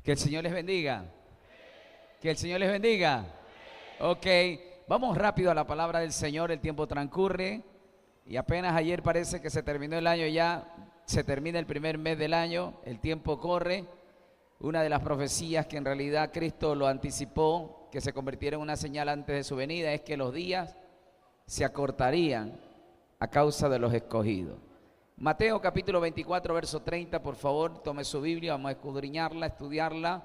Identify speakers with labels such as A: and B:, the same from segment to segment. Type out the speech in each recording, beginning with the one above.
A: Que el Señor les bendiga. Que el Señor les bendiga. Ok, vamos rápido a la palabra del Señor. El tiempo transcurre y apenas ayer parece que se terminó el año, ya se termina el primer mes del año. El tiempo corre. Una de las profecías que en realidad Cristo lo anticipó, que se convirtiera en una señal antes de su venida, es que los días se acortarían a causa de los escogidos. Mateo capítulo 24, verso 30, por favor, tome su Biblia, vamos a escudriñarla, a estudiarla,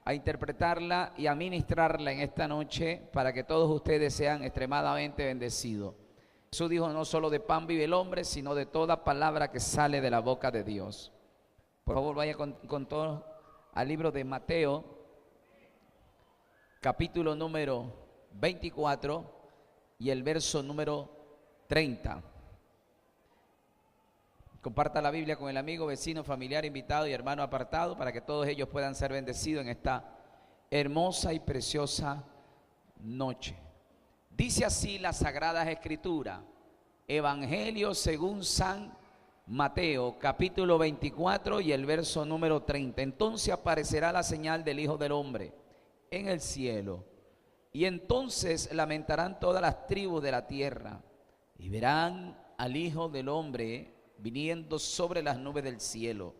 A: a interpretarla y a ministrarla en esta noche para que todos ustedes sean extremadamente bendecidos. Jesús dijo: no solo de pan vive el hombre, sino de toda palabra que sale de la boca de Dios. Por favor, vaya con todos al libro de Mateo, capítulo número 24 y el verso número 30. Comparta la Biblia con el amigo, vecino, familiar, invitado y hermano apartado para que todos ellos puedan ser bendecidos en esta hermosa y preciosa noche. Dice así las Sagradas Escrituras, Evangelio según San Mateo, capítulo 24 y el verso número 30. Entonces aparecerá la señal del Hijo del Hombre en el cielo, y entonces lamentarán todas las tribus de la tierra, y verán al Hijo del Hombre viniendo sobre las nubes del cielo,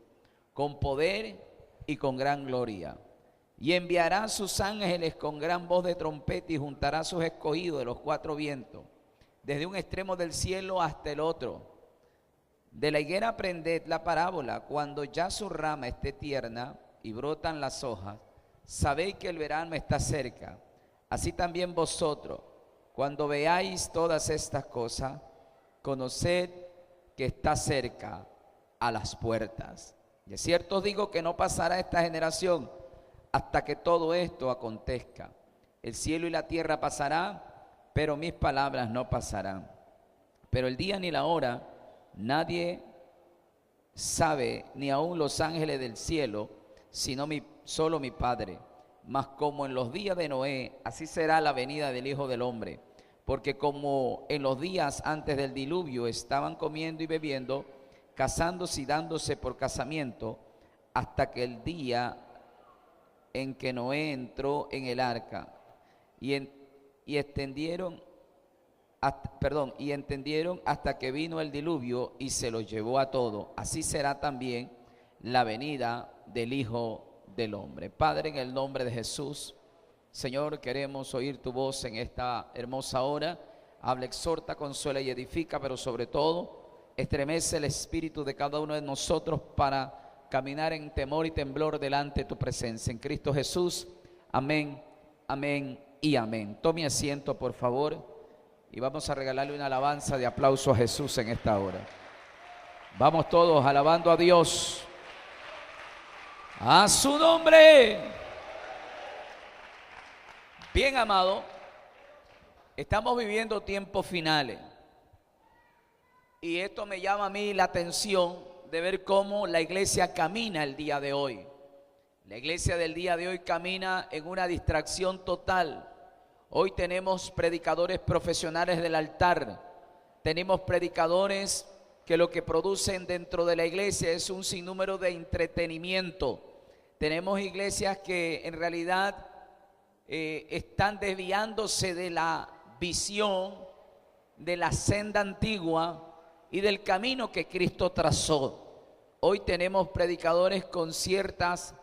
A: con poder y con gran gloria. Y enviará a sus ángeles con gran voz de trompeta, y juntará a sus escogidos de los cuatro vientos, desde un extremo del cielo hasta el otro. De la higuera aprended la parábola: cuando ya su rama esté tierna y brotan las hojas, sabéis que el verano está cerca. Así también vosotros, cuando veáis todas estas cosas, conoced que está cerca a las puertas. De cierto os digo que no pasará esta generación hasta que todo esto acontezca. El cielo y la tierra pasarán, pero mis palabras no pasarán. Pero el día ni la hora nadie sabe, ni aun los ángeles del cielo, sino solo mi Padre. Mas como en los días de Noé, así será la venida del Hijo del Hombre. Porque como en los días antes del diluvio estaban comiendo y bebiendo, casándose y dándose por casamiento, hasta que el día en que Noé entró en el arca, y entendieron hasta que vino el diluvio y se los llevó a todos. Así será también la venida del Hijo del Hombre. Padre, en el nombre de Jesús, Señor, queremos oír tu voz en esta hermosa hora. Habla, exhorta, consuela y edifica, pero sobre todo estremece el espíritu de cada uno de nosotros para caminar en temor y temblor delante de tu presencia. En Cristo Jesús, amén, amén y amén. Tome asiento, por favor, y vamos a regalarle una alabanza de aplauso a Jesús en esta hora. Vamos todos alabando a Dios, a su nombre. Bien, amado, estamos viviendo tiempos finales y esto me llama a mí la atención de ver cómo la iglesia camina el día de hoy. La iglesia del día de hoy camina en una distracción total. Hoy tenemos predicadores profesionales del altar, tenemos predicadores que lo que producen dentro de la iglesia es un sinnúmero de entretenimiento. Tenemos iglesias que en realidad están desviándose de la visión, de la senda antigua y del camino que Cristo trazó. Hoy tenemos predicadores con ciertas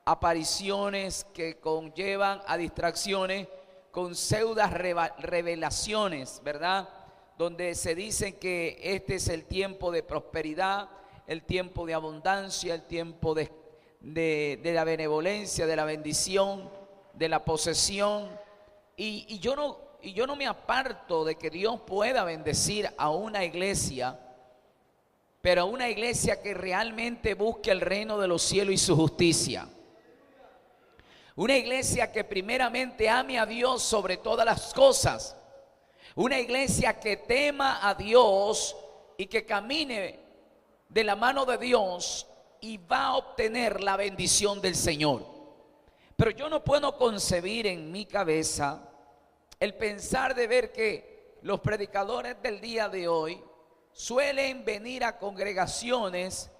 A: apariciones que conllevan a distracciones, con pseudas revelaciones, ¿verdad? Donde se dice que este es el tiempo de prosperidad, el tiempo de abundancia, el tiempo de la benevolencia, de la bendición, de la posesión, y yo no me aparto de que Dios pueda bendecir a una iglesia, pero a una iglesia que realmente busque el reino de los cielos y su justicia. Una iglesia que primeramente ame a Dios sobre todas las cosas. Una iglesia que tema a Dios y que camine de la mano de Dios y va a obtener la bendición del Señor. Pero yo no puedo concebir en mi cabeza el pensar de ver que los predicadores del día de hoy suelen venir a congregaciones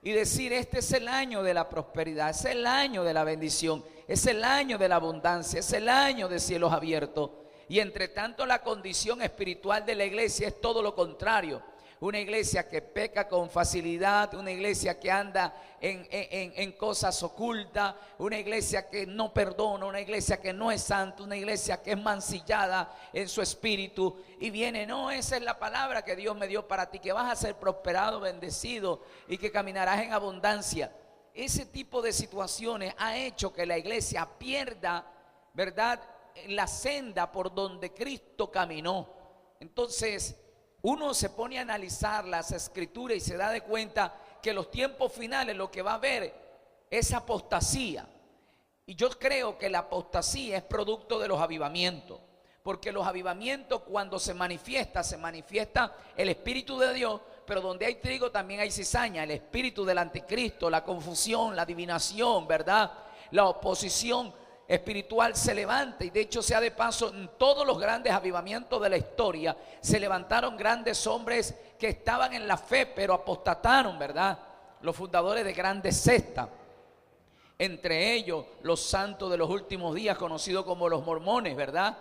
A: y decir: este es el año de la prosperidad, es el año de la bendición, es el año de la abundancia, es el año de cielos abiertos. Y entre tanto, la condición espiritual de la iglesia es todo lo contrario. Una iglesia que peca con facilidad, una iglesia que anda en cosas ocultas, una iglesia que no perdona, una iglesia que no es santa, una iglesia que es mancillada en su espíritu. Y viene: no, esa es la palabra que Dios me dio para ti, que vas a ser prosperado, bendecido y que caminarás en abundancia. Ese tipo de situaciones ha hecho que la iglesia pierda, ¿verdad?, la senda por donde Cristo caminó. Entonces uno se pone a analizar las escrituras y se da de cuenta que los tiempos finales lo que va a haber es apostasía. Y yo creo que la apostasía es producto de los avivamientos, porque los avivamientos, cuando se manifiesta el Espíritu de Dios, pero donde hay trigo también hay cizaña, el espíritu del anticristo, la confusión, la adivinación, ¿verdad?, la oposición espiritual se levanta. Y de hecho, sea de paso, en todos los grandes avivamientos de la historia se levantaron grandes hombres que estaban en la fe pero apostataron, ¿verdad?, los fundadores de grandes sectas, entre ellos los santos de los últimos días, conocidos como los mormones, ¿verdad?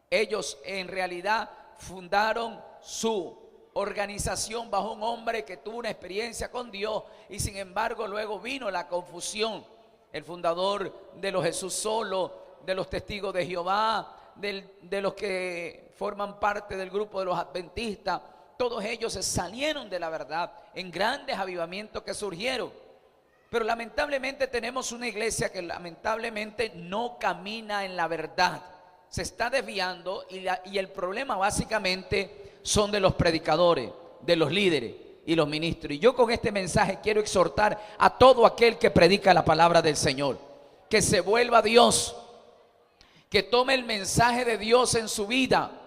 A: Ellos en realidad fundaron su organización bajo un hombre que tuvo una experiencia con Dios, y sin embargo luego vino la confusión. El fundador de los Jesús Solo, de los Testigos de Jehová, de los que forman parte del grupo de los adventistas, todos ellos se salieron de la verdad en grandes avivamientos que surgieron. Pero lamentablemente tenemos una iglesia que lamentablemente no camina en la verdad, se está desviando, y el problema básicamente son de los predicadores, de los líderes y los ministros. Y yo con este mensaje quiero exhortar a todo aquel que predica la palabra del Señor, que se vuelva a Dios, que tome el mensaje de Dios en su vida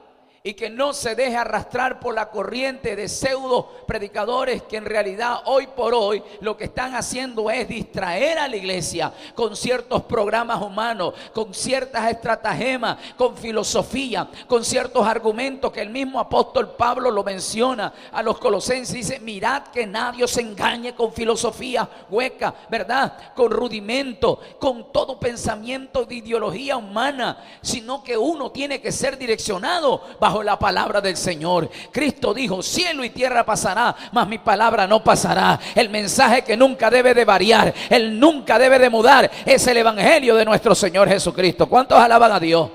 A: y que no se deje arrastrar por la corriente de pseudo predicadores que en realidad hoy por hoy lo que están haciendo es distraer a la iglesia con ciertos programas humanos, con ciertas estratagemas, con filosofía, con ciertos argumentos que el mismo apóstol Pablo lo menciona a los colosenses. Dice: mirad que nadie os engañe con filosofía hueca, ¿verdad?, con rudimento, con todo pensamiento de ideología humana, sino que uno tiene que ser direccionado bajo la palabra del Señor. Cristo dijo: cielo y tierra pasará, mas mi palabra no pasará. El mensaje que nunca debe de variar, el nunca debe de mudar, es el evangelio de nuestro Señor Jesucristo. ¿Cuántos alaban a Dios?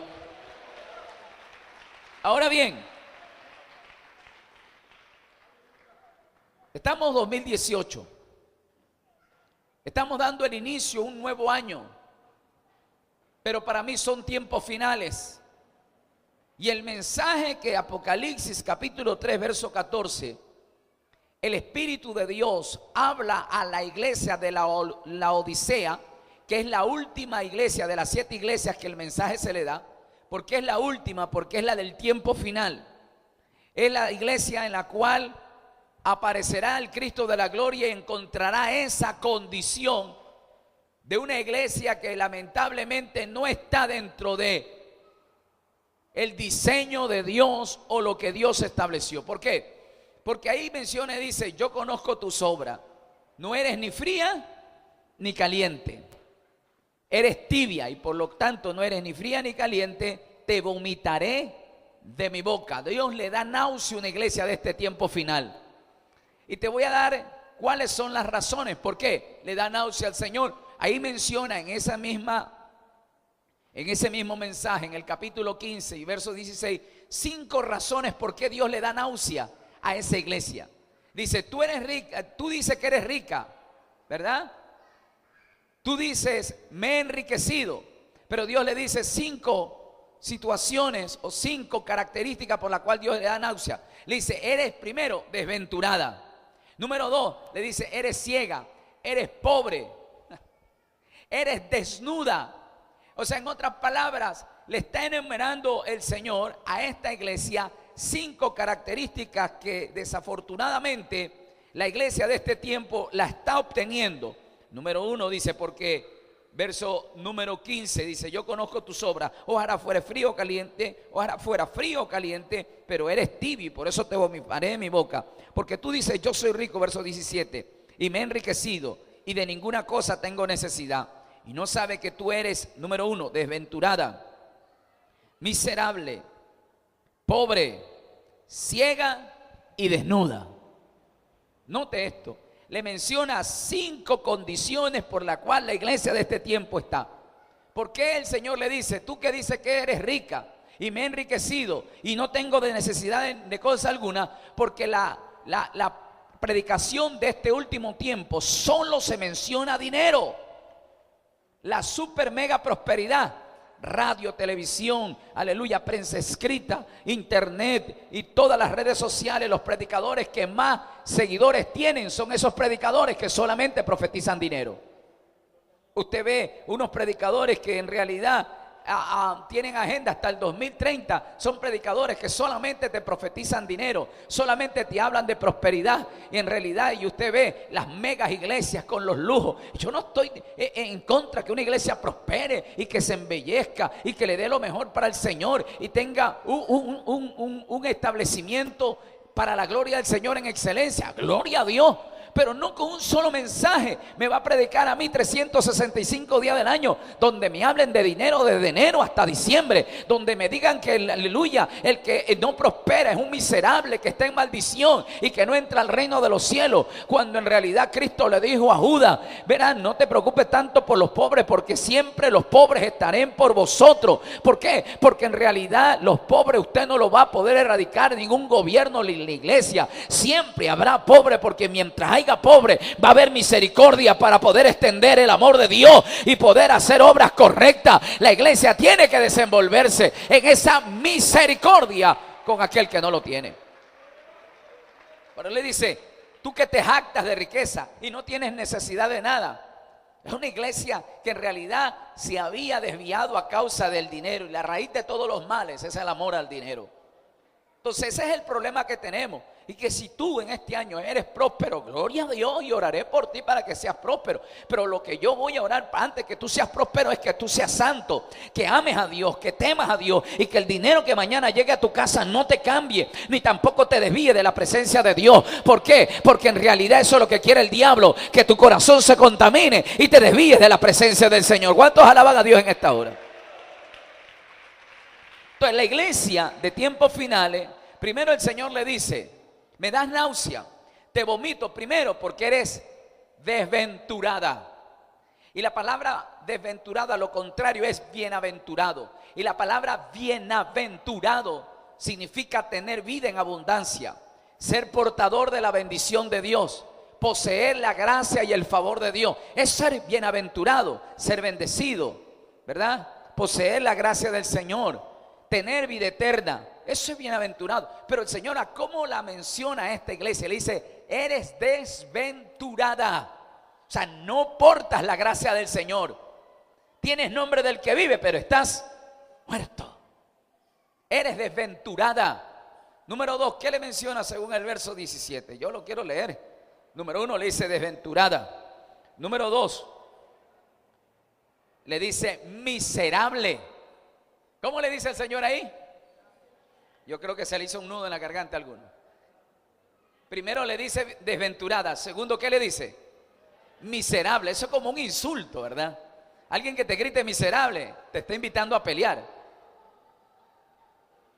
A: Ahora bien, estamos 2018, estamos dando el inicio a un nuevo año, pero para mí son tiempos finales. Y el mensaje que Apocalipsis capítulo 3 verso 14, el Espíritu de Dios habla a la iglesia de la Odisea, que es la última iglesia de las 7 iglesias que el mensaje se le da. ¿Por qué es la última? Porque es la del tiempo final. Es la iglesia en la cual aparecerá el Cristo de la gloria y encontrará esa condición de una iglesia que lamentablemente no está dentro de el diseño de Dios o lo que Dios estableció. ¿Por qué? Porque ahí menciona y dice: yo conozco tus obras, no eres ni fría ni caliente, eres tibia, y por lo tanto no eres ni fría ni caliente, te vomitaré de mi boca. Dios le da náusea a una iglesia de este tiempo final, y te voy a dar cuáles son las razones por qué le da náusea al Señor. Ahí menciona en ese mismo mensaje, en el capítulo 15 y verso 16, 5 razones por qué Dios le da náusea a esa iglesia. Dice: tú eres rica, tú dices que eres rica, ¿verdad? Tú dices: me he enriquecido. Pero Dios le dice 5 situaciones o 5 características por las cuales Dios le da náusea. Le dice: eres, primero, desventurada. Número 2, le dice: eres ciega, eres pobre, eres desnuda. O sea, en otras palabras, le está enumerando el Señor a esta iglesia 5 características que desafortunadamente la iglesia de este tiempo la está obteniendo. Número 1 dice: porque, verso número 15 dice: yo conozco tus obras, ojalá fuera frío o caliente, ojalá fuera frío o caliente, pero eres tibio y por eso te vomitaré de mi boca. Porque tú dices: yo soy rico, verso 17, y me he enriquecido y de ninguna cosa tengo necesidad. Y no sabe que tú eres, número 1, desventurada, miserable, pobre, ciega y desnuda. Note esto, le menciona 5 condiciones por las cuales la iglesia de este tiempo está. ¿Por qué el Señor le dice, tú que dices que eres rica y me he enriquecido y no tengo de necesidad de cosa alguna? Porque la predicación de este último tiempo solo se menciona dinero. La super mega prosperidad, radio, televisión, aleluya, prensa escrita, internet y todas las redes sociales. Los predicadores que más seguidores tienen son esos predicadores que solamente profetizan dinero. Usted ve unos predicadores que en realidad tienen agenda hasta el 2030. Son predicadores que solamente te profetizan dinero, solamente te hablan de prosperidad. Y en realidad, y usted ve las megas iglesias con los lujos. Yo no estoy en contra que una iglesia prospere y que se embellezca y que le dé lo mejor para el Señor y tenga un establecimiento para la gloria del Señor en excelencia. Gloria a Dios. Pero no con un solo mensaje me va a predicar a mí 365 días del año, donde me hablen de dinero desde enero hasta diciembre, donde me digan que, aleluya, el que no prospera es un miserable, que está en maldición y que no entra al reino de los cielos, cuando en realidad Cristo le dijo a Judas, verán, no te preocupes tanto por los pobres, porque siempre los pobres estarán por vosotros. ¿Por qué? Porque en realidad los pobres usted no los va a poder erradicar ningún gobierno ni la iglesia. Siempre habrá pobres, porque mientras hay pobre, va a haber misericordia para poder extender el amor de Dios y poder hacer obras correctas. La iglesia tiene que desenvolverse en esa misericordia con aquel que no lo tiene. Pero le dice, tú que te jactas de riqueza y no tienes necesidad de nada. Es una iglesia que en realidad se había desviado a causa del dinero, y la raíz de todos los males es el amor al dinero. Entonces ese es el problema que tenemos. Y que si tú en este año eres próspero, gloria a Dios, y oraré por ti para que seas próspero. Pero lo que yo voy a orar antes que tú seas próspero es que tú seas santo, que ames a Dios, que temas a Dios, y que el dinero que mañana llegue a tu casa no te cambie, ni tampoco te desvíe de la presencia de Dios. ¿Por qué? Porque en realidad eso es lo que quiere el diablo, que tu corazón se contamine y te desvíes de la presencia del Señor. ¿Cuántos alaban a Dios en esta hora? Entonces la iglesia de tiempos finales, primero el Señor le dice, me das náusea, te vomito, primero porque eres desventurada. Y la palabra desventurada, lo contrario es bienaventurado. Y la palabra bienaventurado significa tener vida en abundancia, ser portador de la bendición de Dios, poseer la gracia y el favor de Dios. Es ser bienaventurado, ser bendecido, ¿verdad? Poseer la gracia del Señor, tener vida eterna. Eso es bienaventurado. Pero el Señor, ¿a cómo la menciona a esta iglesia? Le dice, eres desventurada. O sea, no portas la gracia del Señor. Tienes nombre del que vive, pero estás muerto. Eres desventurada. Número 2, ¿qué le menciona según el verso 17? Yo lo quiero leer. Número 1 le dice desventurada. Número 2 le dice miserable. ¿Cómo le dice el Señor ahí? Yo creo que se le hizo un nudo en la garganta a alguno. Primero le dice desventurada. Segundo, ¿qué le dice? Miserable. Eso es como un insulto, ¿verdad? Alguien que te grite miserable te está invitando a pelear.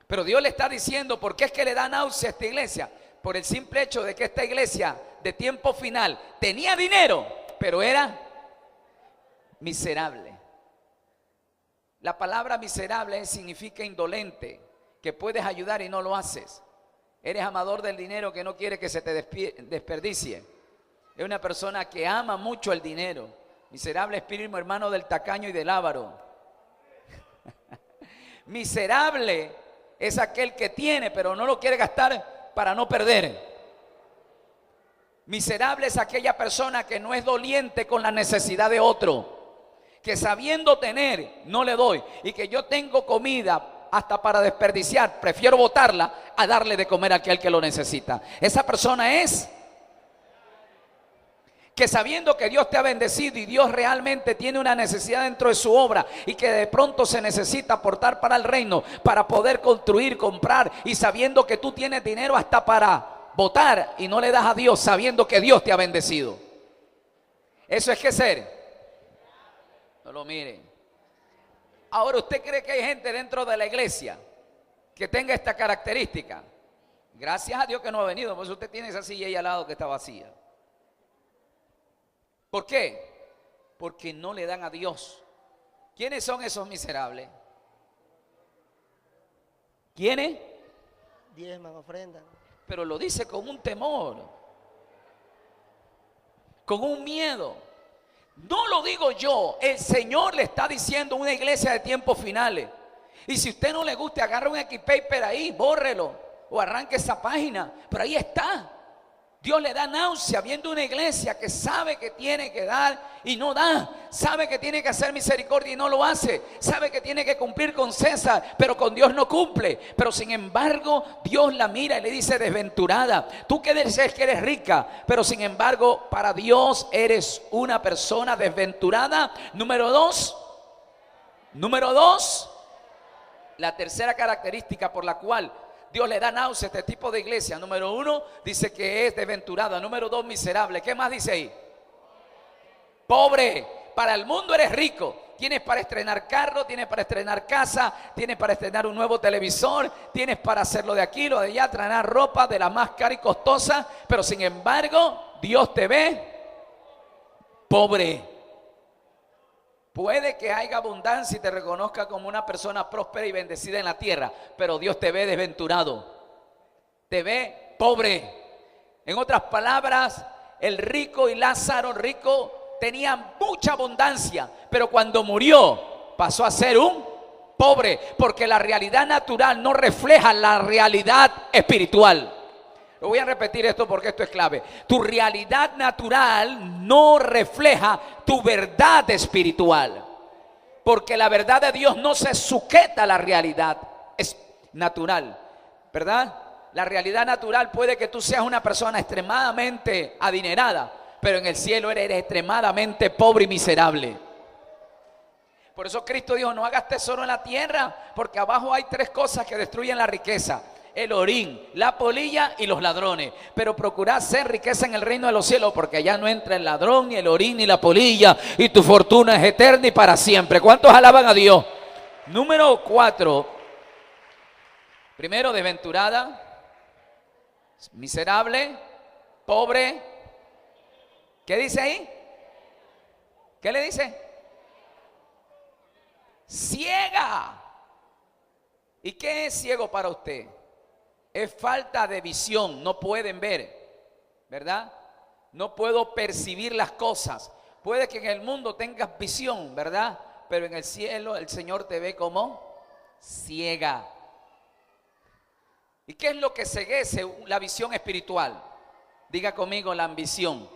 A: Pero Dios le está diciendo, ¿por qué es que le da náusea a esta iglesia? Por el simple hecho de que esta iglesia de tiempo final tenía dinero, pero era miserable. La palabra miserable significa indolente, que puedes ayudar y no lo haces. Eres amador del dinero que no quiere que se te desperdicie. Es una persona que ama mucho el dinero. Miserable es primo hermano del tacaño y del avaro. Miserable es aquel que tiene pero no lo quiere gastar para no perder. Miserable es aquella persona que no es doliente con la necesidad de otro, que sabiendo tener no le doy, y que yo tengo comida hasta para desperdiciar, prefiero botarla a darle de comer a aquel que lo necesita. Esa persona es que sabiendo que Dios te ha bendecido y Dios realmente tiene una necesidad dentro de su obra y que de pronto se necesita aportar para el reino, para poder construir, comprar, y sabiendo que tú tienes dinero hasta para botar y no le das a Dios, sabiendo que Dios te ha bendecido. Eso es que ser. No lo mire. Ahora, ¿usted cree que hay gente dentro de la iglesia que tenga esta característica? Gracias a Dios que no ha venido, pues usted tiene esa silla ahí al lado que está vacía. ¿Por qué? Porque no le dan a Dios. ¿Quiénes son esos miserables? ¿Quiénes?
B: Diezman, ofrendan.
A: Pero lo dice con un temor, con un miedo. No lo digo yo, el Señor le está diciendo a una iglesia de tiempos finales. Y si a usted no le gusta, agarre un equipaper ahí, bórrelo o arranque esa página, pero ahí está. Dios le da náusea viendo una iglesia que sabe que tiene que dar y no da, sabe que tiene que hacer misericordia y no lo hace, sabe que tiene que cumplir con César, pero con Dios no cumple. Pero sin embargo, Dios la mira y le dice: desventurada, tú que dices que eres rica, pero sin embargo, para Dios eres una persona desventurada. Número dos, la tercera característica por la cual Dios le da náusea a este tipo de iglesia. Número uno, dice que es desventurada. Número dos, miserable. ¿Qué más dice ahí? Pobre. Para el mundo eres rico. Tienes para estrenar carro, tienes para estrenar casa, tienes para estrenar un nuevo televisor, tienes para hacerlo de aquí, lo de allá, traer ropa de la más cara y costosa. Pero sin embargo, Dios te ve pobre. Puede que haya abundancia y te reconozca como una persona próspera y bendecida en la tierra, pero Dios te ve desventurado, te ve pobre. En otras palabras, el rico y Lázaro, rico, tenían mucha abundancia, pero cuando murió pasó a ser un pobre, porque la realidad natural no refleja la realidad espiritual. Voy a repetir esto porque esto es clave. Tu realidad natural no refleja tu verdad espiritual, porque la verdad de Dios no se sujeta a la realidad natural, ¿verdad? La realidad natural puede que tú seas una persona extremadamente adinerada, pero en el cielo eres extremadamente pobre y miserable. Por eso Cristo dijo: no hagas tesoro en la tierra, porque abajo hay tres cosas que destruyen la riqueza: el orín, la polilla y los ladrones. Pero procurad ser riqueza en el reino de los cielos, porque allá no entra el ladrón, ni el orín, ni la polilla, y tu fortuna es eterna y para siempre. ¿Cuántos alaban a Dios? Número 4. Primero, desventurada, miserable, pobre. ¿Qué dice ahí? ¿Qué le dice? Ciega. ¿Y qué es ciego para usted? Es falta de visión, no pueden ver, ¿verdad? No puedo percibir las cosas. Puede que en el mundo tengas visión, ¿verdad? Pero en el cielo el Señor te ve como ciega. ¿Y qué es lo que ceguece la visión espiritual? Diga conmigo: la ambición.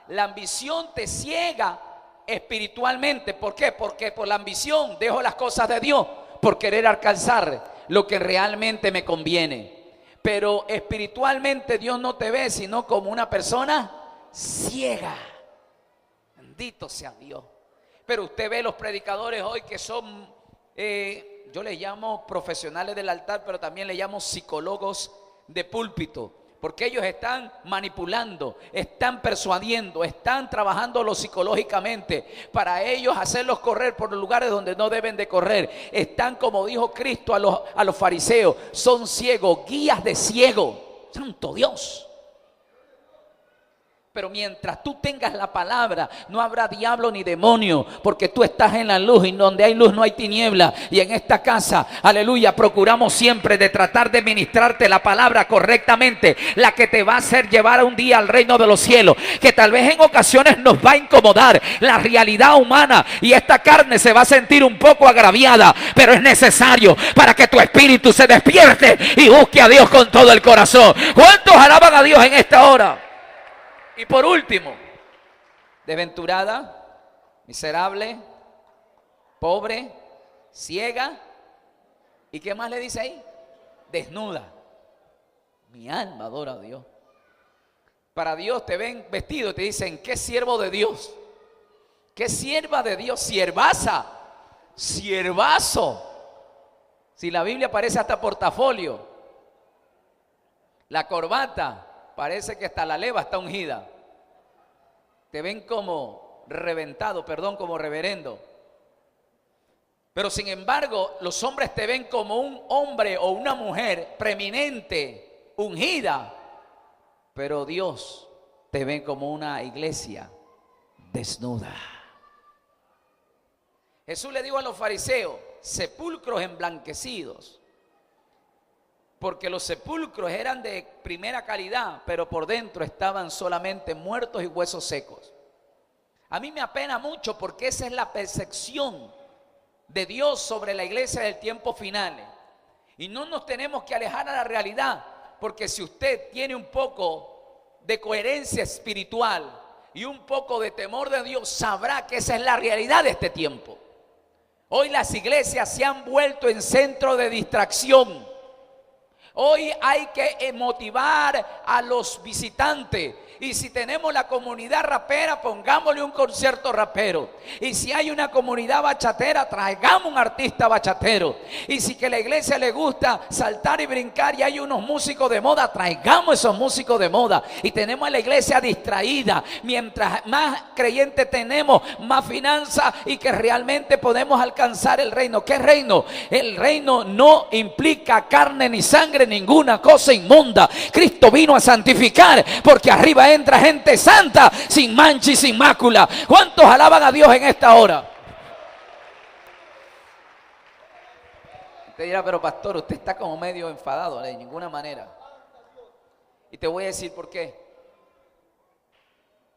A: La ambición te ciega espiritualmente. ¿Por qué? Porque por la ambición dejo las cosas de Dios por querer alcanzar lo que realmente me conviene. Pero espiritualmente Dios no te ve sino como una persona ciega. Bendito sea Dios. Pero usted ve los predicadores hoy que son, yo les llamo profesionales del altar, pero también les llamo psicólogos de púlpito, porque ellos están manipulando, están persuadiendo, están trabajándolo psicológicamente para ellos hacerlos correr por los lugares donde no deben de correr. Están, como dijo Cristo a los fariseos, son ciegos, guías de ciego. Santo Dios. Pero mientras tú tengas la palabra, no habrá diablo ni demonio, porque tú estás en la luz, y donde hay luz no hay tiniebla. Y en esta casa, aleluya, procuramos siempre de tratar de ministrarte la palabra correctamente, la que te va a hacer llevar un día al reino de los cielos, que tal vez en ocasiones nos va a incomodar la realidad humana, y esta carne se va a sentir un poco agraviada, pero es necesario para que tu espíritu se despierte y busque a Dios con todo el corazón. ¿Cuántos alaban a Dios en esta hora? Y por último, desventurada, miserable, pobre, ciega. ¿Y qué más le dice ahí? Desnuda. Mi alma adora a Dios. Para Dios te ven vestido y te dicen: ¿qué siervo de Dios? ¿Qué sierva de Dios? Siervaza, siervazo. Si la Biblia parece hasta portafolio, la corbata parece que hasta la leva está ungida. te ven como reventado, perdón, como reverendo. Pero sin embargo, los hombres te ven como un hombre o una mujer preeminente, ungida. Pero Dios te ve como una iglesia desnuda. Jesús le dijo a los fariseos, sepulcros emblanquecidos. Porque los sepulcros eran de primera calidad, pero por dentro estaban solamente muertos y huesos secos. A mí me apena mucho porque esa es la percepción de Dios sobre la iglesia del tiempo final. Y no nos tenemos que alejar a la realidad, porque si usted tiene un poco de coherencia espiritual y un poco de temor de Dios, sabrá que esa es la realidad de este tiempo. Hoy las iglesias se han vuelto en centro de distracción. Hoy hay que motivar a los visitantes. Y si tenemos la comunidad rapera, pongámosle un concierto rapero. Y si hay una comunidad bachatera, traigamos un artista bachatero. Y si que la iglesia le gusta saltar y brincar y hay unos músicos de moda, traigamos esos músicos de moda. Y tenemos a la iglesia distraída. Mientras más creyentes tenemos, más finanzas y que realmente podemos alcanzar el reino. ¿Qué reino? El reino no implica carne ni sangre, ninguna cosa inmunda. Cristo vino a santificar, porque arriba entra gente santa, sin mancha y sin mácula. ¿Cuántos alaban a Dios en esta hora? Te dirá, pero pastor, usted está como medio enfadado. De ninguna manera. Y te voy a decir por qué.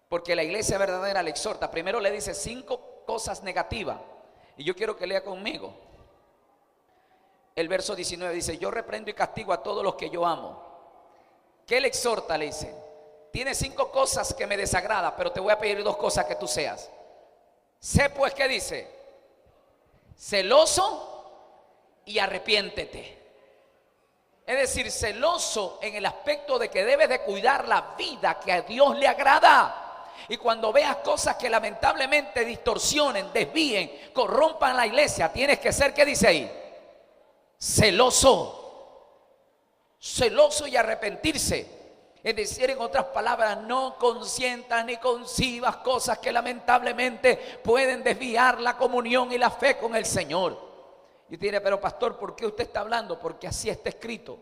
A: Porque la iglesia verdadera le exhorta. Primero le dice 5 cosas negativas. Y yo quiero que lea conmigo. El verso 19 dice, yo reprendo y castigo a todos los que yo amo. ¿Qué le exhorta? Le dice, tiene 5 cosas que me desagradan, pero te voy a pedir 2 cosas que tú seas. Sé pues, ¿qué dice? Celoso y arrepiéntete. Es decir, celoso en el aspecto de que debes de cuidar la vida que a Dios le agrada. Y cuando veas cosas que lamentablemente distorsionen, desvíen, corrompan la iglesia, tienes que ser, ¿qué dice ahí? Celoso. Celoso y arrepentirse. Es decir, en otras palabras, no consientas ni concibas cosas que lamentablemente pueden desviar la comunión y la fe con el Señor. Y te diré, pero pastor, ¿por qué usted está hablando? Porque así está escrito.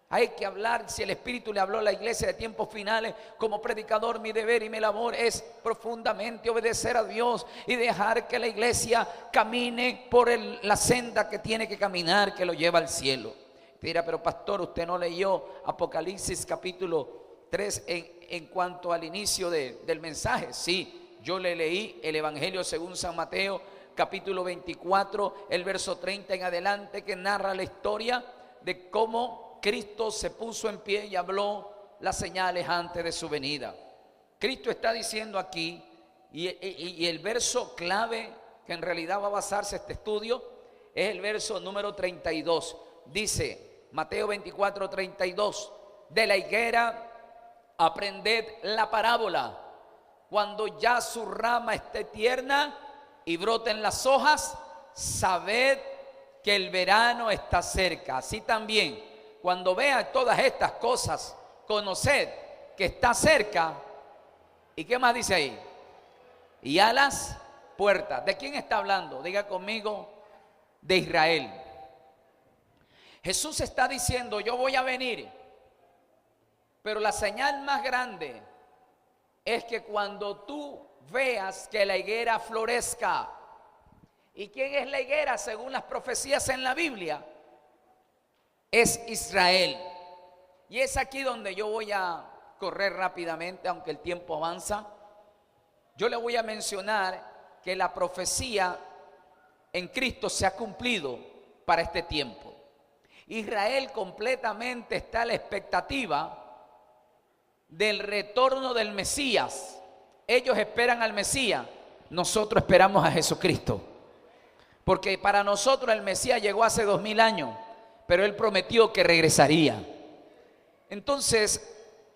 A: Hay que hablar. Si el Espíritu le habló a la iglesia de tiempos finales, como predicador, mi deber y mi labor es profundamente obedecer a Dios y dejar que la iglesia camine por la senda que tiene que caminar, que lo lleva al cielo. Te dirá, pero pastor, usted no leyó Apocalipsis capítulo 3 en cuanto al inicio del mensaje. Sí, yo le leí el Evangelio según San Mateo capítulo 24, el verso 30 en adelante, que narra la historia de cómo Cristo se puso en pie y habló las señales antes de su venida. Cristo está diciendo aquí, y el verso clave que en realidad va a basarse este estudio es el verso número 32. Dice Mateo 24, 32, de la higuera aprended la parábola. Cuando ya su rama esté tierna y broten las hojas, sabed que el verano está cerca. Así también, cuando vean todas estas cosas, conoced que está cerca. ¿Y qué más dice ahí? Y a las puertas. ¿De quién está hablando? Diga conmigo, de Israel. Jesús está diciendo, yo voy a venir, pero la señal más grande es que cuando tú veas que la higuera florezca. ¿Y quién es la higuera según las profecías en la Biblia? Es Israel. Y es aquí donde yo voy a correr rápidamente, aunque el tiempo avanza. Yo le voy a mencionar que la profecía en Cristo se ha cumplido para este tiempo. Israel completamente está a la expectativa del retorno del Mesías. Ellos esperan al Mesías, nosotros esperamos a Jesucristo. Porque para nosotros el Mesías llegó hace 2000 años, pero Él prometió que regresaría. Entonces,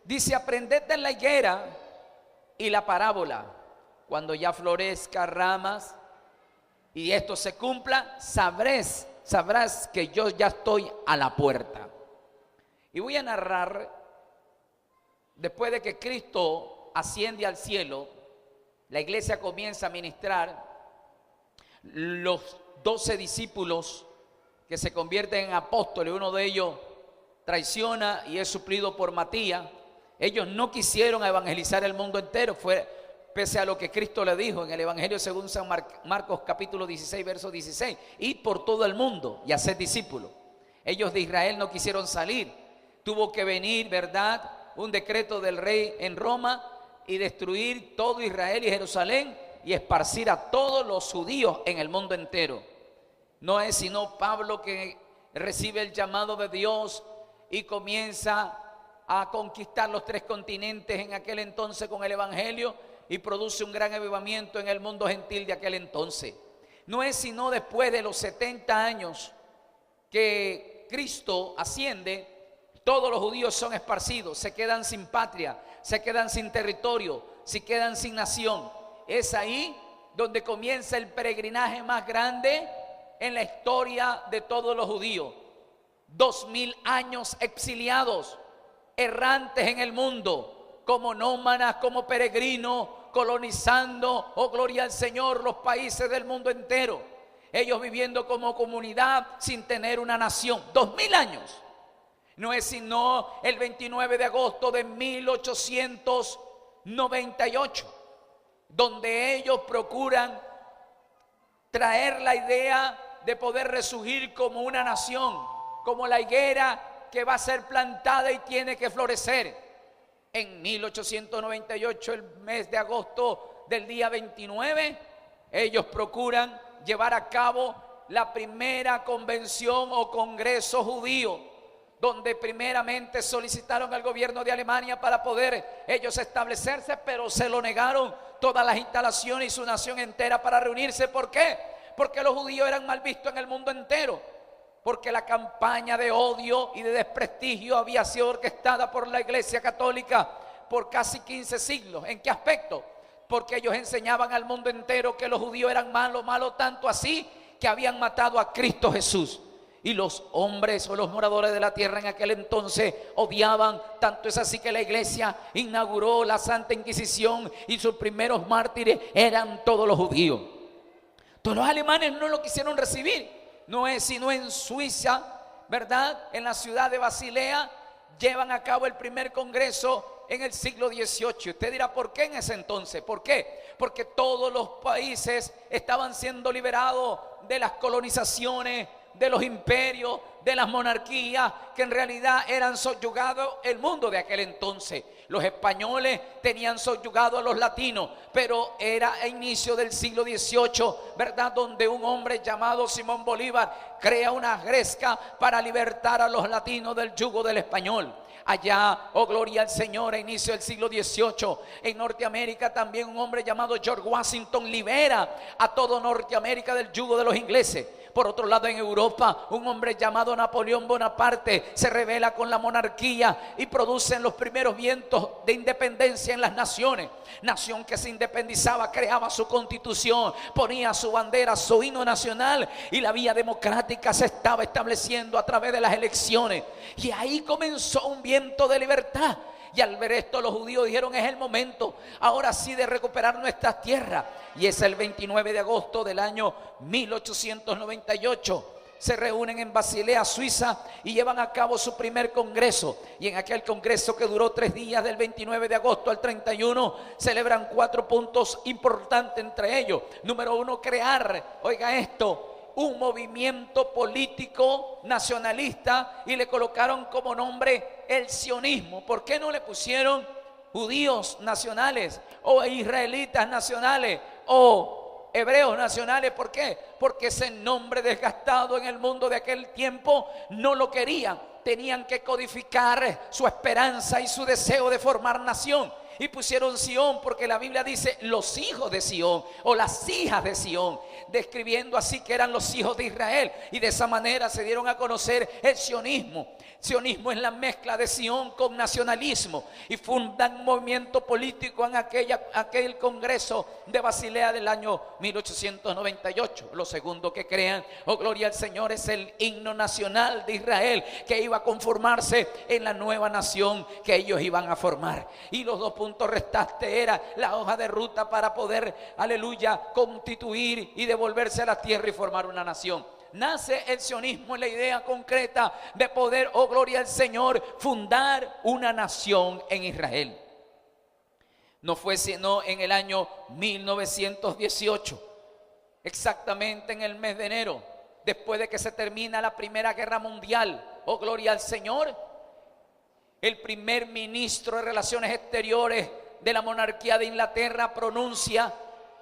A: dice, aprended de la higuera y la parábola. Cuando ya florezca ramas y esto se cumpla, sabrás que yo ya estoy a la puerta. Y voy a narrar, después de que Cristo asciende al cielo, la iglesia comienza a ministrar, los 12 discípulos que se convierten en apóstoles, uno de ellos traiciona y es suplido por Matías. Ellos no quisieron evangelizar el mundo entero, fue pese a lo que Cristo le dijo en el Evangelio según San Marcos capítulo 16, verso 16, id por todo el mundo y haced discípulos. Ellos de Israel no quisieron salir, tuvo que venir, ¿verdad?, un decreto del rey en Roma y destruir todo Israel y Jerusalén y esparcir a todos los judíos en el mundo entero. No es sino Pablo que recibe el llamado de Dios y comienza a conquistar los 3 continentes en aquel entonces con el Evangelio y produce un gran avivamiento en el mundo gentil de aquel entonces. No es sino después de los 70 años que Cristo asciende, todos los judíos son esparcidos, se quedan sin patria, se quedan sin territorio, se quedan sin nación. Es ahí donde comienza el peregrinaje más grande en la historia de todos los judíos. 2000 años exiliados, errantes en el mundo, como nómadas, como peregrinos, colonizando, oh gloria al Señor, los países del mundo entero. Ellos viviendo como comunidad sin tener una nación. 2000 años. No es sino el 29 de agosto de 1898, donde ellos procuran traer la idea de poder resurgir como una nación, como la higuera que va a ser plantada y tiene que florecer. En 1898, el mes de agosto del día 29, ellos procuran llevar a cabo la primera convención o congreso judío, donde primeramente solicitaron al gobierno de Alemania para poder ellos establecerse, pero se lo negaron todas las instalaciones y su nación entera para reunirse. ¿Por qué? Porque los judíos eran mal vistos en el mundo entero, porque la campaña de odio y de desprestigio había sido orquestada por la Iglesia Católica por casi 15 siglos. ¿En qué aspecto? Porque ellos enseñaban al mundo entero que los judíos eran malos, tanto así que habían matado a Cristo Jesús. Y los hombres o los moradores de la tierra en aquel entonces odiaban, tanto es así que la iglesia inauguró la Santa Inquisición y sus primeros mártires eran todos los judíos. Todos los alemanes no lo quisieron recibir. No es sino en Suiza, ¿verdad?, en la ciudad de Basilea, llevan a cabo el primer congreso en el siglo XVIII. Usted dirá, ¿por qué en ese entonces? ¿Por qué? Porque todos los países estaban siendo liberados de las colonizaciones, de los imperios, de las monarquías que en realidad eran subyugados el mundo de aquel entonces. Los españoles tenían subyugado a los latinos, pero era a inicio del siglo XVIII, ¿verdad?, donde un hombre llamado Simón Bolívar crea una gresca para libertar a los latinos del yugo del español. Allá, oh gloria al Señor, a inicio del siglo XVIII, en Norteamérica también un hombre llamado George Washington libera a todo Norteamérica del yugo de los ingleses. Por otro lado, en Europa, un hombre llamado Napoleón Bonaparte se rebela con la monarquía y producen los primeros vientos de independencia en las naciones. Nación que se independizaba, creaba su constitución, ponía su bandera, su himno nacional, y la vía democrática se estaba estableciendo a través de las elecciones. Y ahí comenzó un viento de libertad. Y al ver esto, los judíos dijeron, es el momento ahora sí de recuperar nuestras tierras. Y es el 29 de agosto del año 1898. Se reúnen en Basilea, Suiza, y llevan a cabo su primer congreso. Y en aquel congreso, que duró 3 días, del 29 de agosto al 31, celebran 4 puntos importantes, entre ellos: número 1, crear, oiga esto, un movimiento político nacionalista, y le colocaron como nombre el sionismo. ¿Por qué no le pusieron judíos nacionales o israelitas nacionales o hebreos nacionales? ¿Por qué? Porque ese nombre desgastado en el mundo de aquel tiempo no lo querían. Tenían que codificar su esperanza y su deseo de formar nación. Y pusieron Sión, porque la Biblia dice los hijos de Sión o las hijas de Sión, describiendo así que eran los hijos de Israel. Y de esa manera se dieron a conocer el sionismo. Sionismo es la mezcla de Sión con nacionalismo, y fundan un movimiento político en aquel congreso de Basilea del año 1898. Lo segundo que crean, oh gloria al Señor, es el himno nacional de Israel, que iba a conformarse en la nueva nación que ellos iban a formar. Y los 2 puntos punto restaste era la hoja de ruta para poder, aleluya, constituir y devolverse a la tierra y formar una nación. Nace el sionismo en la idea concreta de poder, oh gloria al Señor, fundar una nación en Israel. No fue sino en el año 1918, exactamente en el mes de enero, después de que se termina la Primera Guerra Mundial, oh gloria al Señor, el primer ministro de Relaciones Exteriores de la monarquía de Inglaterra pronuncia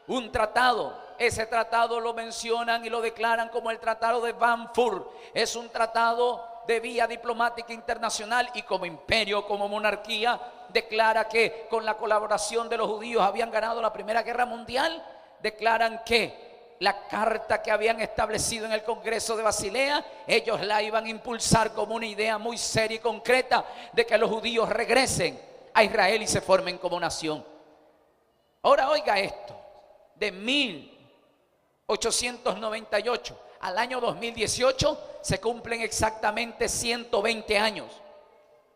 A: un tratado. Ese tratado lo mencionan y lo declaran como el Tratado de Balfour. Es un tratado de vía diplomática internacional y como imperio, como monarquía, declara que con la colaboración de los judíos habían ganado la Primera Guerra Mundial. Declaran que la carta que habían establecido en el Congreso de Basilea, ellos la iban a impulsar como una idea muy seria y concreta de que los judíos regresen a Israel y se formen como nación. Ahora oiga esto, de 1898 al año 2018 se cumplen exactamente 120 años.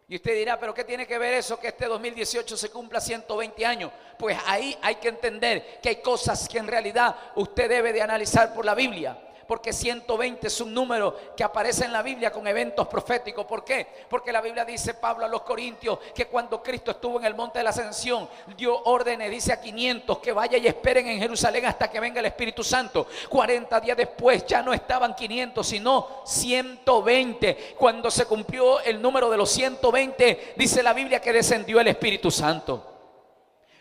A: Y usted dirá, ¿pero qué tiene que ver eso que este 2018 se cumpla 120 años? Pues ahí hay que entender que hay cosas que en realidad usted debe de analizar por la Biblia. Porque 120 es un número que aparece en la Biblia con eventos proféticos. ¿Por qué? Porque la Biblia dice, Pablo a los Corintios, que cuando Cristo estuvo en el monte de la ascensión, dio órdenes, dice a 500 que vaya y esperen en Jerusalén hasta que venga el Espíritu Santo. 40 días después ya no estaban 500 sino 120. Cuando se cumplió el número de los 120, dice la Biblia que descendió el Espíritu Santo.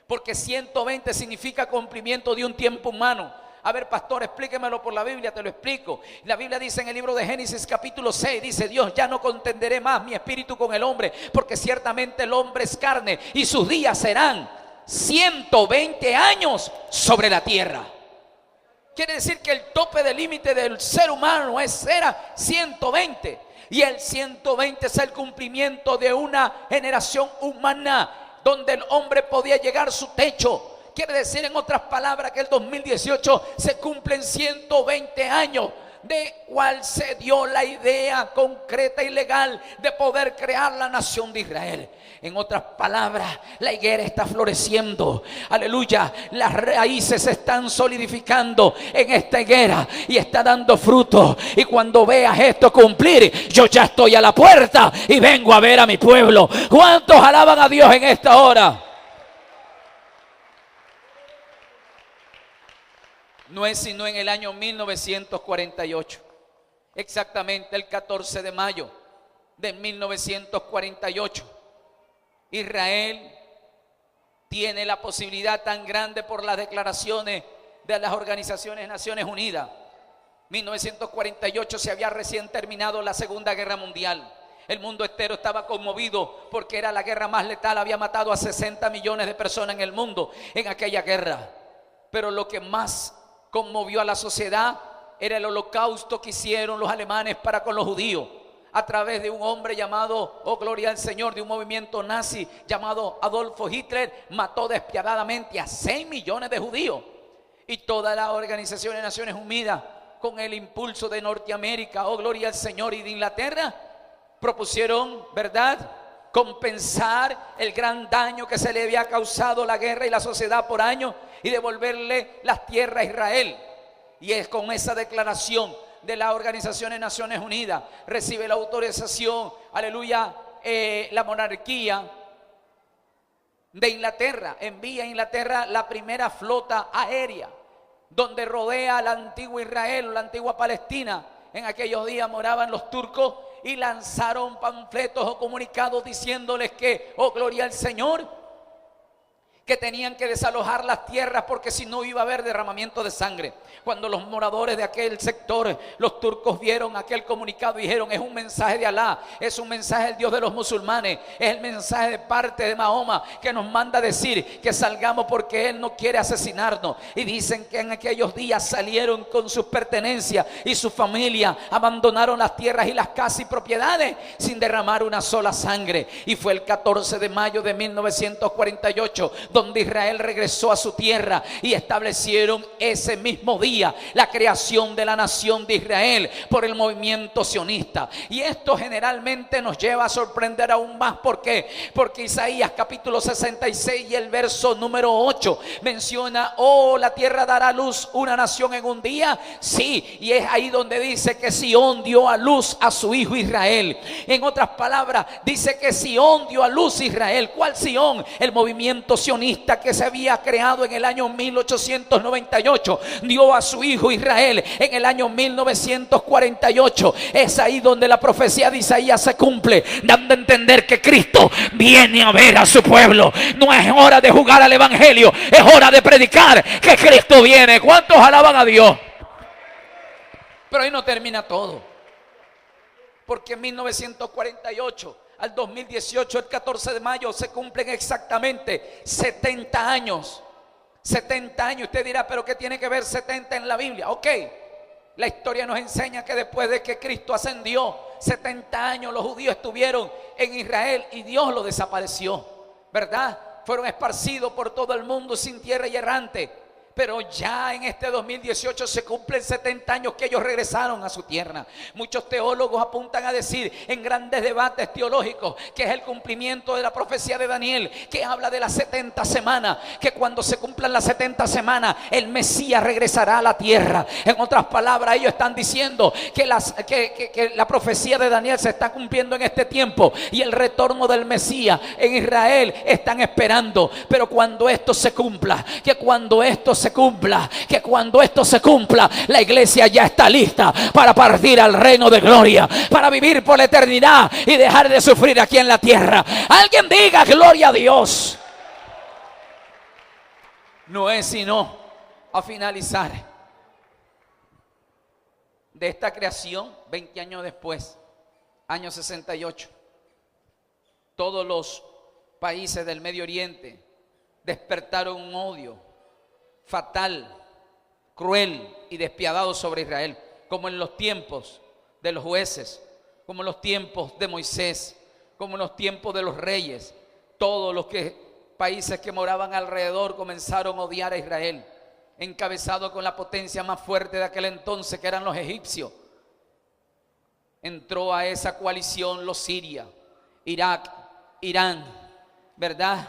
A: Porque 120 significa cumplimiento de un tiempo humano. A ver, pastor, explíquemelo por la Biblia, te lo explico. La Biblia dice en el libro de Génesis capítulo 6, dice Dios, ya no contenderé más mi espíritu con el hombre, porque ciertamente el hombre es carne y sus días serán 120 años sobre la tierra. Quiere decir que el tope de límite del ser humano era 120. Y el 120 es el cumplimiento de una generación humana donde el hombre podía llegar a su techo. Quiere decir en otras palabras que el 2018 se cumplen 120 años de cual se dio la idea concreta y legal de poder crear la nación de Israel. En otras palabras, la higuera está floreciendo, aleluya, las raíces se están solidificando en esta higuera y está dando fruto. Y cuando veas esto cumplir, yo ya estoy a la puerta y vengo a ver a mi pueblo. ¿Cuántos alaban a Dios en esta hora? No es sino en el año 1948, exactamente el 14 de mayo de 1948, Israel tiene la posibilidad tan grande por las declaraciones de las organizaciones Naciones Unidas. 1948 se había recién terminado la Segunda Guerra Mundial. El mundo entero estaba conmovido porque era la guerra más letal, había matado a 60 millones de personas en el mundo en aquella guerra. Pero lo que más conmovió a la sociedad era el holocausto que hicieron los alemanes para con los judíos a través de un hombre llamado, oh gloria al Señor, de un movimiento nazi llamado Adolfo Hitler. Mató despiadadamente a 6 millones de judíos. Y todas las organizaciones de Naciones Unidas, con el impulso de Norteamérica, oh gloria al Señor, y de Inglaterra, propusieron, ¿verdad?, compensar el gran daño que se le había causado la guerra y la sociedad por años y devolverle las tierras a Israel. Y es con esa declaración de la Organización de Naciones Unidas recibe la autorización, aleluya, la monarquía de Inglaterra. Envía a Inglaterra la primera flota aérea donde rodea la antigua Israel, la antigua Palestina. En aquellos días moraban los turcos y lanzaron panfletos o comunicados diciéndoles que, oh gloria al Señor, que tenían que desalojar las tierras porque si no iba a haber derramamiento de sangre. Cuando los moradores de aquel sector, los turcos, vieron aquel comunicado, dijeron: es un mensaje de Alá, es un mensaje del Dios de los musulmanes, es el mensaje de parte de Mahoma que nos manda a decir que salgamos porque él no quiere asesinarnos. Y dicen que en aquellos días salieron con sus pertenencias y su familia, abandonaron las tierras y las casas y propiedades sin derramar una sola sangre. Y fue el 14 de mayo de 1948 donde Israel regresó a su tierra y establecieron ese mismo día la creación de la nación de Israel por el movimiento sionista. Y esto generalmente nos lleva a sorprender aún más. ¿Por qué? Porque Isaías capítulo 66 y el verso número 8 menciona: oh, la tierra dará a luz una nación en un día. Sí, y es ahí donde dice que Sión dio a luz a su hijo Israel. En otras palabras, dice que Sión dio a luz a Israel. ¿Cuál Sión? El movimiento sionista que se había creado en el año 1898 dio a su hijo Israel en el año 1948. Es ahí donde la profecía de Isaías se cumple, dando a entender que Cristo viene a ver a su pueblo. No es hora de jugar al evangelio, es hora de predicar que Cristo viene. ¿Cuántos alaban a Dios? Pero ahí no termina todo, porque en 1948 al 2018, el 14 de mayo, se cumplen exactamente 70 años. 70 años. Usted dirá, pero ¿qué tiene que ver 70 en la Biblia? Ok, la historia nos enseña que después de que Cristo ascendió, 70 años los judíos estuvieron en Israel y Dios los desapareció, ¿verdad? Fueron esparcidos por todo el mundo sin tierra y errante. Pero ya en este 2018 se cumplen 70 años que ellos regresaron a su tierra. Muchos teólogos apuntan a decir en grandes debates teológicos que es el cumplimiento de la profecía de Daniel, que habla de las 70 semanas, que cuando se cumplan las 70 semanas el Mesías regresará a la tierra. En otras palabras, ellos están diciendo que la profecía de Daniel se está cumpliendo en este tiempo y el retorno del Mesías en Israel están esperando. Pero cuando esto se cumpla, que cuando esto se cumpla, la iglesia ya está lista para partir al reino de gloria, para vivir por la eternidad y dejar de sufrir aquí en la tierra. Alguien diga gloria a Dios. No es sino a finalizar de esta creación 20 años después, año 68, todos los países del Medio Oriente despertaron un odio fatal, cruel y despiadado sobre Israel, como en los tiempos de los jueces, como en los tiempos de Moisés, como en los tiempos de los reyes. Todos los países que moraban alrededor comenzaron a odiar a Israel, encabezado con la potencia más fuerte de aquel entonces, que eran los egipcios. Entró a esa coalición los Siria, Irak, Irán, ¿verdad?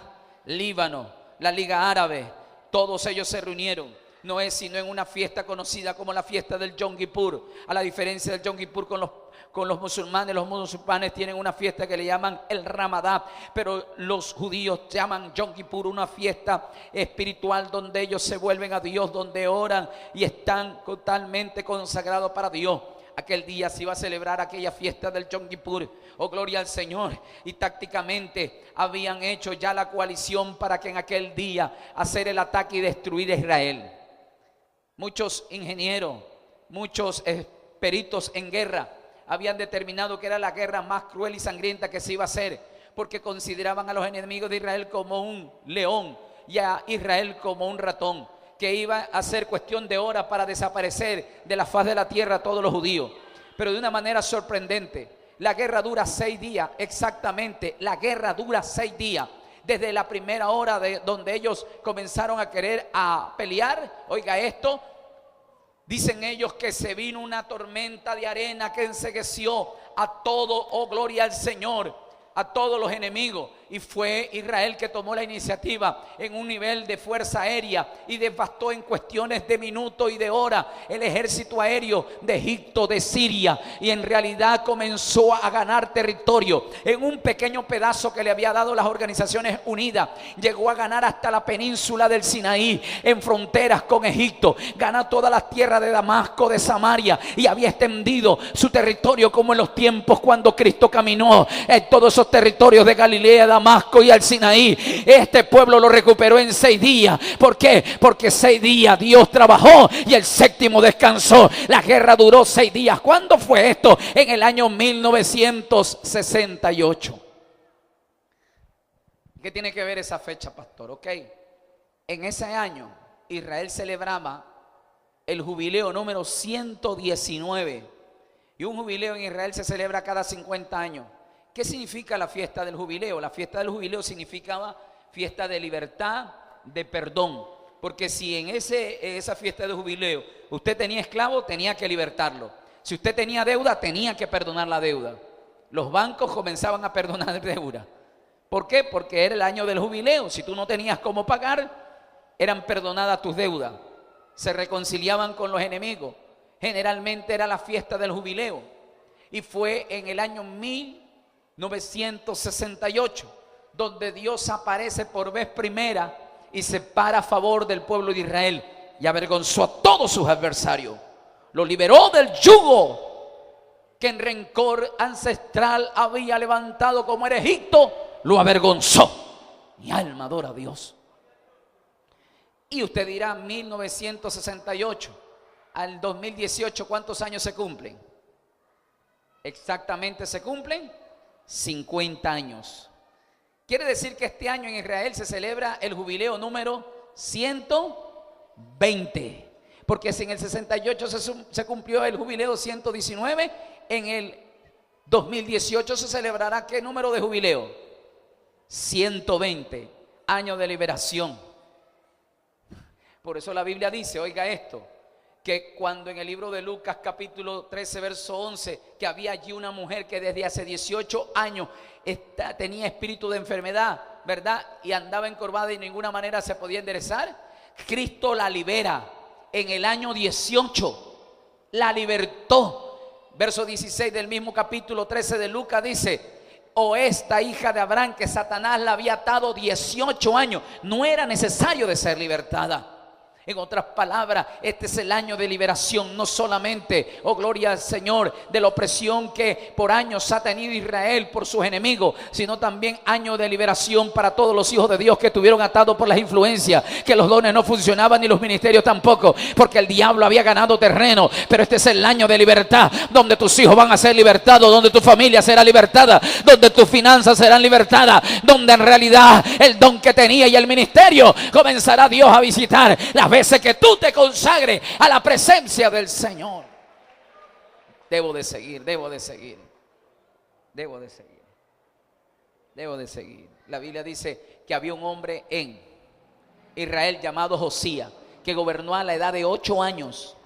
A: Líbano, la Liga Árabe. Todos ellos se reunieron. No es sino en una fiesta conocida como la fiesta del Yom Kippur. A la diferencia del Yom Kippur con los musulmanes tienen una fiesta que le llaman el Ramadán, pero los judíos llaman Yom Kippur una fiesta espiritual donde ellos se vuelven a Dios, donde oran y están totalmente consagrados para Dios. Aquel día se iba a celebrar aquella fiesta del Yom Kippur. Oh, gloria al Señor. Y tácticamente habían hecho ya la coalición para que en aquel día hacer el ataque y destruir a Israel. Muchos ingenieros, muchos peritos en guerra habían determinado que era la guerra más cruel y sangrienta que se iba a hacer, porque consideraban a los enemigos de Israel como un león y a Israel como un ratón, que iba a ser cuestión de horas para desaparecer de la faz de la tierra a todos los judíos. Pero de una manera sorprendente, la guerra dura 6 días, exactamente, la guerra dura 6 días. Desde la primera hora donde ellos comenzaron a querer a pelear, oiga esto, dicen ellos que se vino una tormenta de arena que encegueció a todo, oh gloria al Señor, a todos los enemigos. Y fue Israel que tomó la iniciativa en un nivel de fuerza aérea y devastó en cuestiones de minutos y de horas el ejército aéreo de Egipto, de Siria, y en realidad comenzó a ganar territorio en un pequeño pedazo que le había dado las Organizaciones Unidas. Llegó a ganar hasta la península del Sinaí, en fronteras con Egipto. Ganó todas las tierras de Damasco, de Samaria, y había extendido su territorio como en los tiempos cuando Cristo caminó en todos esos territorios de Galilea, Damasco y al Sinaí. Este pueblo lo recuperó en 6 días. ¿Por qué? Porque 6 días Dios trabajó y el séptimo descansó. La guerra duró 6 días. ¿Cuándo fue esto? En el año 1968. ¿Qué tiene que ver esa fecha, pastor? Ok, en ese año Israel celebraba el jubileo número 119. Y un jubileo en Israel se celebra cada 50 años. ¿Qué significa la fiesta del jubileo? La fiesta del jubileo significaba fiesta de libertad, de perdón. Porque si en esa fiesta de jubileo usted tenía esclavo, tenía que libertarlo. Si usted tenía deuda, tenía que perdonar la deuda. Los bancos comenzaban a perdonar deuda. ¿Por qué? Porque era el año del jubileo. Si tú no tenías cómo pagar, eran perdonadas tus deudas. Se reconciliaban con los enemigos. Generalmente era la fiesta del jubileo. Y fue en el año 1968 donde Dios aparece por vez primera y se para a favor del pueblo de Israel y avergonzó a todos sus adversarios. Lo liberó del yugo que en rencor ancestral había levantado como era Egipto. Lo avergonzó. Mi alma adora a Dios. Y usted dirá, 1968 al 2018, ¿cuántos años se cumplen? Exactamente se cumplen 50 años. Quiere decir que este año en Israel se celebra el jubileo número 120. Porque si en el 68 se cumplió el jubileo 119, en el 2018 se celebrará ¿qué número de jubileo? 120, año de liberación. Por eso la Biblia dice, oiga esto, que cuando en el libro de Lucas capítulo 13 verso 11, que había allí una mujer que desde hace 18 años tenía espíritu de enfermedad, ¿verdad? Y andaba encorvada y de ninguna manera se podía enderezar. Cristo la libera en el año 18, la libertó. Verso 16 del mismo capítulo 13 de Lucas dice, o esta hija de Abraham que Satanás la había atado 18 años, no era necesario de ser libertada. En otras palabras, este es el año de liberación, no solamente, oh gloria al Señor, de la opresión que por años ha tenido Israel por sus enemigos, sino también año de liberación para todos los hijos de Dios que estuvieron atados por las influencias, que los dones no funcionaban ni los ministerios tampoco, porque el diablo había ganado terreno. Pero este es el año de libertad, donde tus hijos van a ser libertados, donde tu familia será libertada, donde tus finanzas serán libertadas, donde en realidad el don que tenía y el ministerio comenzará Dios a visitar las veces que tú te consagres a la presencia del Señor. Debo de seguir. La Biblia dice que había un hombre en Israel llamado Josías, que gobernó a la edad de 8 años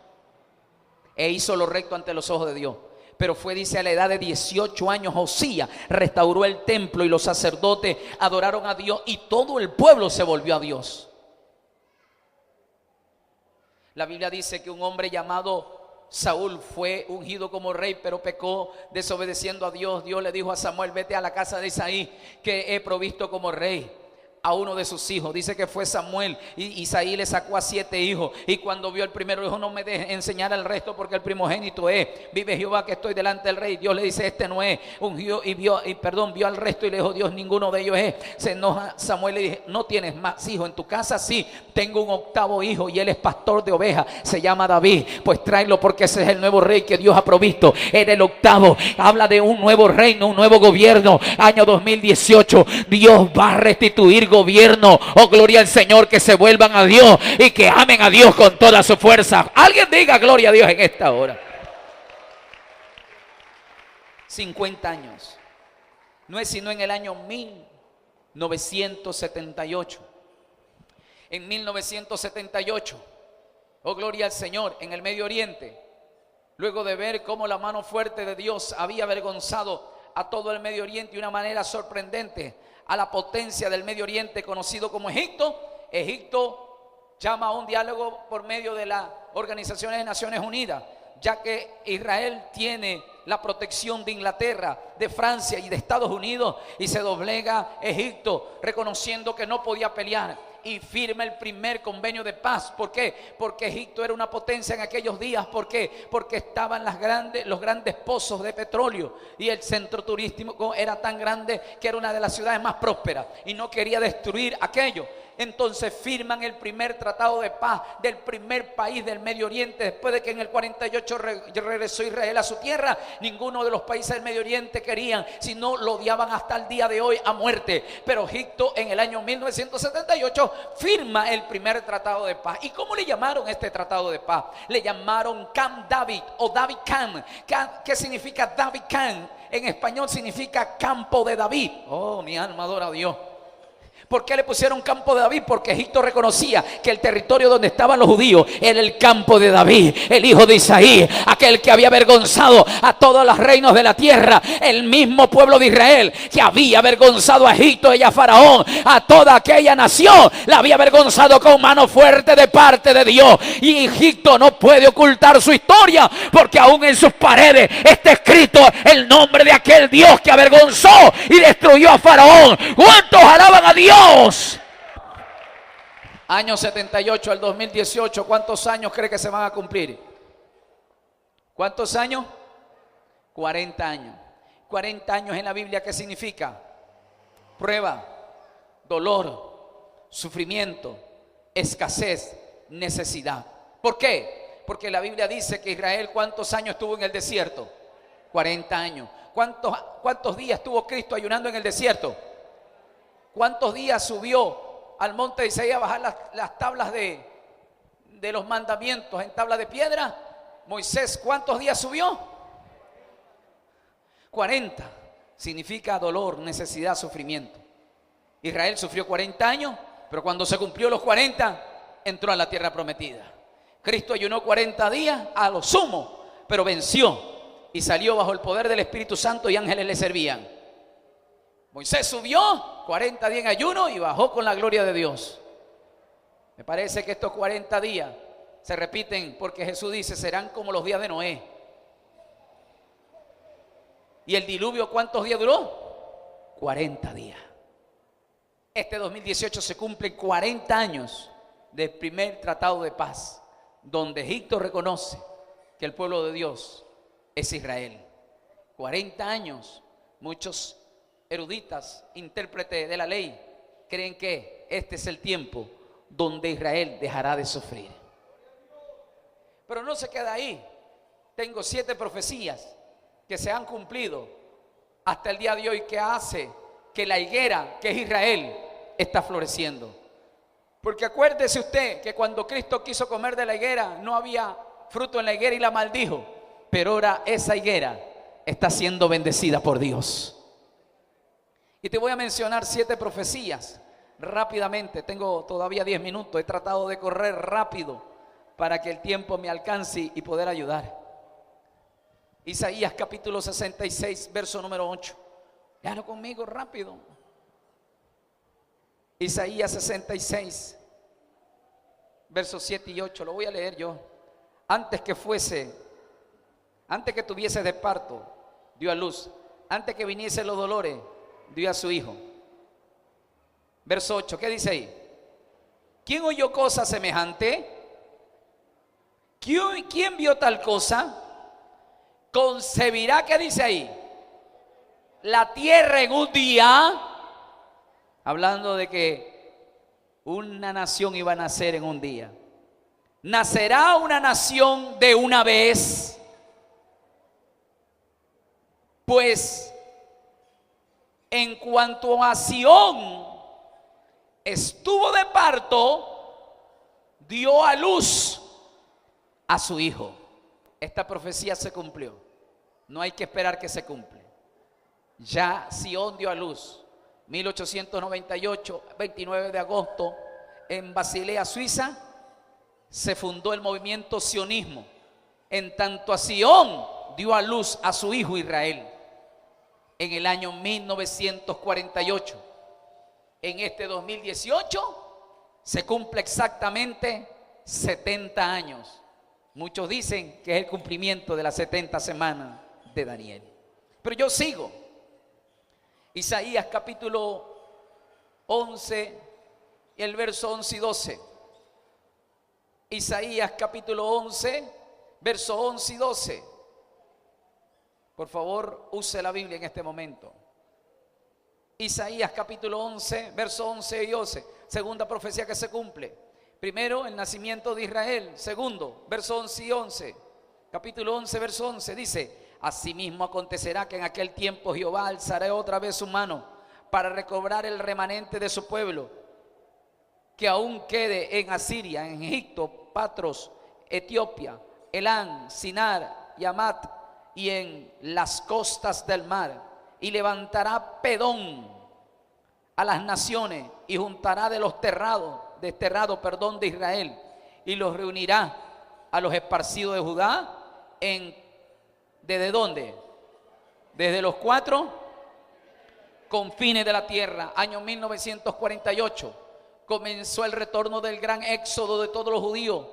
A: e hizo lo recto ante los ojos de Dios. Pero fue, dice, a la edad de 18 años Josías restauró el templo y los sacerdotes adoraron a Dios y todo el pueblo se volvió a Dios. La Biblia dice que un hombre llamado Saúl fue ungido como rey, pero pecó desobedeciendo a Dios. Dios le dijo a Samuel, vete a la casa de Isaí, que he provisto como rey a uno de sus hijos. Dice que fue Samuel y Isaí le sacó a 7 hijos, y cuando vio el primero dijo, no me dejes enseñar al resto porque el primogénito es, vive Jehová que estoy delante del rey. Dios le dice, este no es. Ungió y vio al resto y le dijo Dios, ninguno de ellos es. Se enoja Samuel y le dice, no tienes más hijos en tu casa. Sí, tengo un 8º hijo y él es pastor de ovejas, se llama David. Pues tráelo porque ese es el nuevo rey que Dios ha provisto. Era el 8º. Habla de un nuevo reino, un nuevo gobierno. Año 2018, Dios va a restituir gobierno. Oh, gloria al Señor, que se vuelvan a Dios y que amen a Dios con toda su fuerza. Alguien diga gloria a Dios en esta hora. 50 años. No es sino en el año 1978. En 1978, oh gloria al Señor, en el Medio Oriente, luego de ver cómo la mano fuerte de Dios había avergonzado a todo el Medio Oriente de una manera sorprendente, a la potencia del Medio Oriente conocido como Egipto. Egipto llama a un diálogo por medio de las organizaciones de Naciones Unidas, ya que Israel tiene la protección de Inglaterra, de Francia y de Estados Unidos, y se doblega Egipto reconociendo que no podía pelear y firma el primer convenio de paz. ¿Por qué? Porque Egipto era una potencia en aquellos días. ¿Por qué? Porque estaban los grandes pozos de petróleo y el centro turístico era tan grande que era una de las ciudades más prósperas y no quería destruir aquello. Entonces firman el primer tratado de paz del primer país del Medio Oriente. Después de que en el 48 regresó Israel a su tierra, ninguno de los países del Medio Oriente querían, sino lo odiaban hasta el día de hoy a muerte. Pero Egipto en el año 1978 firma el primer tratado de paz. ¿Y cómo le llamaron este tratado de paz? Le llamaron Camp David o David Camp. ¿Qué significa David Camp? En español significa campo de David. Oh, mi alma adora a Dios. ¿Por qué le pusieron campo de David? Porque Egipto reconocía que el territorio donde estaban los judíos era el campo de David, el hijo de Isaí, aquel que había avergonzado a todos los reinos de la tierra, el mismo pueblo de Israel que había avergonzado a Egipto y a Faraón, a toda aquella nación, la había avergonzado con mano fuerte de parte de Dios. Y Egipto no puede ocultar su historia, porque aún en sus paredes está escrito el nombre de aquel Dios que avergonzó y destruyó a Faraón. ¿Cuántos alaban a Dios? Año 78 al 2018, ¿cuántos años cree que se van a cumplir? ¿Cuántos años? 40 años. 40 años en la Biblia, ¿qué significa? Prueba, dolor, sufrimiento, escasez, necesidad. ¿Por qué? Porque la Biblia dice que Israel, ¿cuántos años estuvo en el desierto? 40 años. ¿Cuántos días estuvo Cristo ayunando en el desierto? ¿Cuántos días subió al monte de Isaías a bajar las tablas de los mandamientos en tabla de piedra? Moisés, ¿cuántos días subió? 40. Significa dolor, necesidad, sufrimiento. Israel sufrió 40 años, pero cuando se cumplió los 40, entró a la tierra prometida. Cristo ayunó 40 días a lo sumo, pero venció y salió bajo el poder del Espíritu Santo y ángeles le servían. Moisés subió 40 días en ayuno y bajó con la gloria de Dios. Me parece que estos 40 días se repiten porque Jesús dice, serán como los días de Noé. ¿Y el diluvio cuántos días duró? 40 días. Este 2018 se cumplen 40 años del primer tratado de paz, donde Egipto reconoce que el pueblo de Dios es Israel. 40 años, muchos eruditas, intérpretes de la ley, creen que este es el tiempo donde Israel dejará de sufrir. Pero no se queda ahí. Tengo 7 profecías que se han cumplido hasta el día de hoy, que hace que la higuera, que es Israel, está floreciendo. Porque acuérdese usted que cuando Cristo quiso comer de la higuera, no había fruto en la higuera y la maldijo. Pero ahora esa higuera está siendo bendecida por Dios. Y te voy a mencionar 7 profecías rápidamente. Tengo todavía 10 minutos. He tratado de correr rápido para que el tiempo me alcance y poder ayudar. Isaías capítulo 66, verso número 8. Léalo conmigo rápido. Isaías 66, versos 7 y 8. Lo voy a leer yo. Antes que tuviese de parto, dio a luz. Antes que viniese los dolores, dio a su hijo. Verso 8, ¿qué dice ahí? ¿Quién oyó cosa semejante? ¿Quién vio tal cosa? Concebirá, ¿qué dice ahí? La tierra en un día, hablando de que una nación iba a nacer en un día. ¿Nacerá una nación de una vez? Pues en cuanto a Sión estuvo de parto, dio a luz a su hijo. Esta profecía se cumplió. No hay que esperar que se cumple. Ya Sión dio a luz. 1898, 29 de agosto, en Basilea, Suiza, se fundó el movimiento sionismo. En tanto a Sión dio a luz a su hijo Israel. En el año 1948. En este 2018 se cumple exactamente 70 años. Muchos dicen que es el cumplimiento de las 70 semanas de Daniel. Pero yo sigo. Isaías capítulo 11 y el verso 11 y 12. Isaías capítulo 11, verso 11 y 12. Por favor, use la Biblia en este momento. Isaías capítulo 11, verso 11 y 12. Segunda profecía que se cumple. Primero, el nacimiento de Israel. Segundo, verso 11 y 11. Capítulo 11, verso 11 dice: asimismo acontecerá que en aquel tiempo Jehová alzará otra vez su mano para recobrar el remanente de su pueblo, que aún quede en Asiria, en Egipto, Patros, Etiopía, Elán, Sinar y Amat, y en las costas del mar. Y levantará Pedón a las naciones y juntará de los desterrados de Israel, y los reunirá a los esparcidos de Judá ¿desde dónde? Desde los 4 confines de la tierra. Año 1948 comenzó el retorno del gran éxodo de todos los judíos.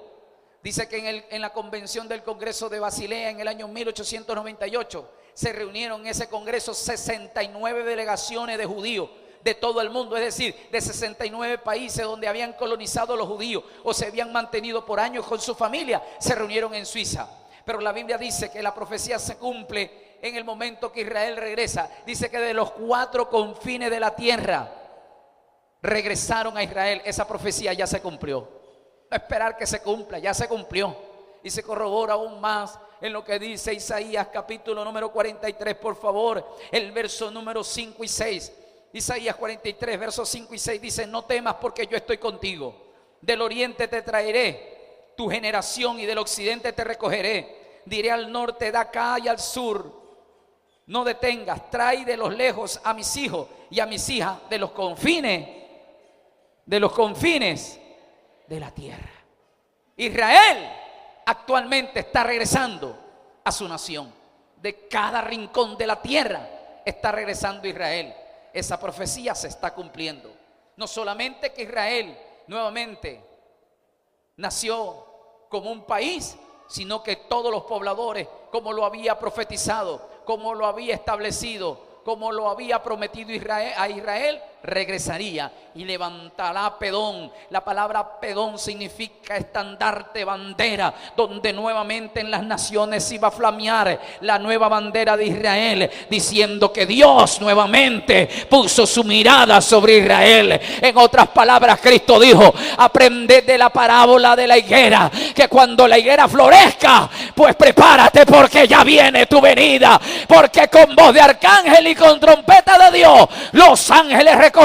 A: Dice que en la convención del Congreso de Basilea en el año 1898 se reunieron en ese congreso 69 delegaciones de judíos de todo el mundo, es decir, de 69 países donde habían colonizado los judíos o se habían mantenido por años con su familia, se reunieron en Suiza. Pero la Biblia dice que la profecía se cumple en el momento que Israel regresa. Dice que de los 4 confines de la tierra regresaron a Israel. Esa profecía ya se cumplió. No esperar que se cumpla, ya se cumplió. Y se corrobora aún más en lo que dice Isaías capítulo número 43, por favor, el verso número 5 y 6. Isaías 43, versos 5 y 6 dice: no temas, porque yo estoy contigo. Del oriente te traeré tu generación, y del occidente te recogeré. Diré al norte, da acá, y al sur, no detengas. Trae de los lejos a mis hijos y a mis hijas de los confines de la tierra. Israel actualmente está regresando a su nación. De cada rincón de la tierra está regresando Israel. Esa profecía se está cumpliendo. No solamente que Israel nuevamente nació como un país, sino que todos los pobladores, como lo había profetizado, como lo había establecido, como lo había prometido a Israel, regresaría y levantará Pedón. La palabra Pedón significa estandarte, bandera, donde nuevamente en las naciones iba a flamear la nueva bandera de Israel, diciendo que Dios nuevamente puso su mirada sobre Israel. En otras palabras, Cristo dijo: aprended de la parábola de la higuera, que cuando la higuera florezca, pues prepárate, porque ya viene tu venida, porque con voz de arcángel y con trompeta de Dios, los ángeles recogerán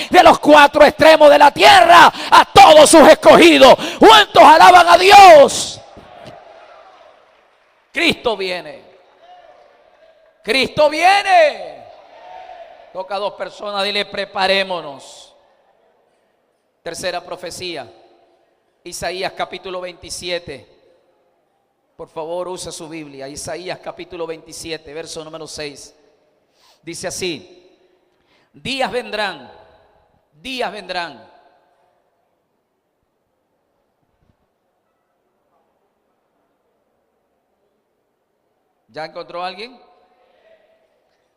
A: de los 4 extremos de la tierra a todos sus escogidos. ¿Cuántos alaban a Dios? Cristo viene. Cristo viene. Toca a 2 personas, dile: preparémonos. Tercera profecía, Isaías capítulo 27. Por favor, use su Biblia. Isaías capítulo 27, verso número 6. Dice así: días vendrán. ¿Ya encontró alguien?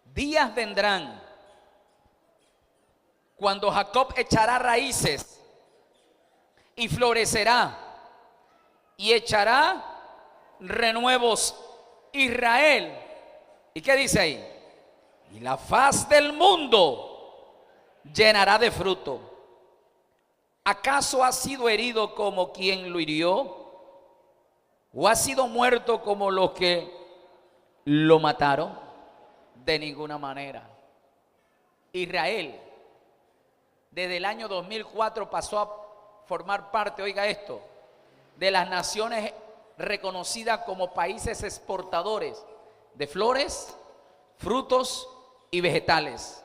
A: Días vendrán cuando Jacob echará raíces y florecerá, y echará renuevos Israel. ¿Y qué dice ahí? Y la faz del mundo llenará de fruto. ¿Acaso ha sido herido como quien lo hirió? ¿O ha sido muerto como los que lo mataron? De ninguna manera. Israel, desde el año 2004 pasó a formar parte, oiga esto, de las naciones reconocidas como países exportadores de flores, frutos y vegetales.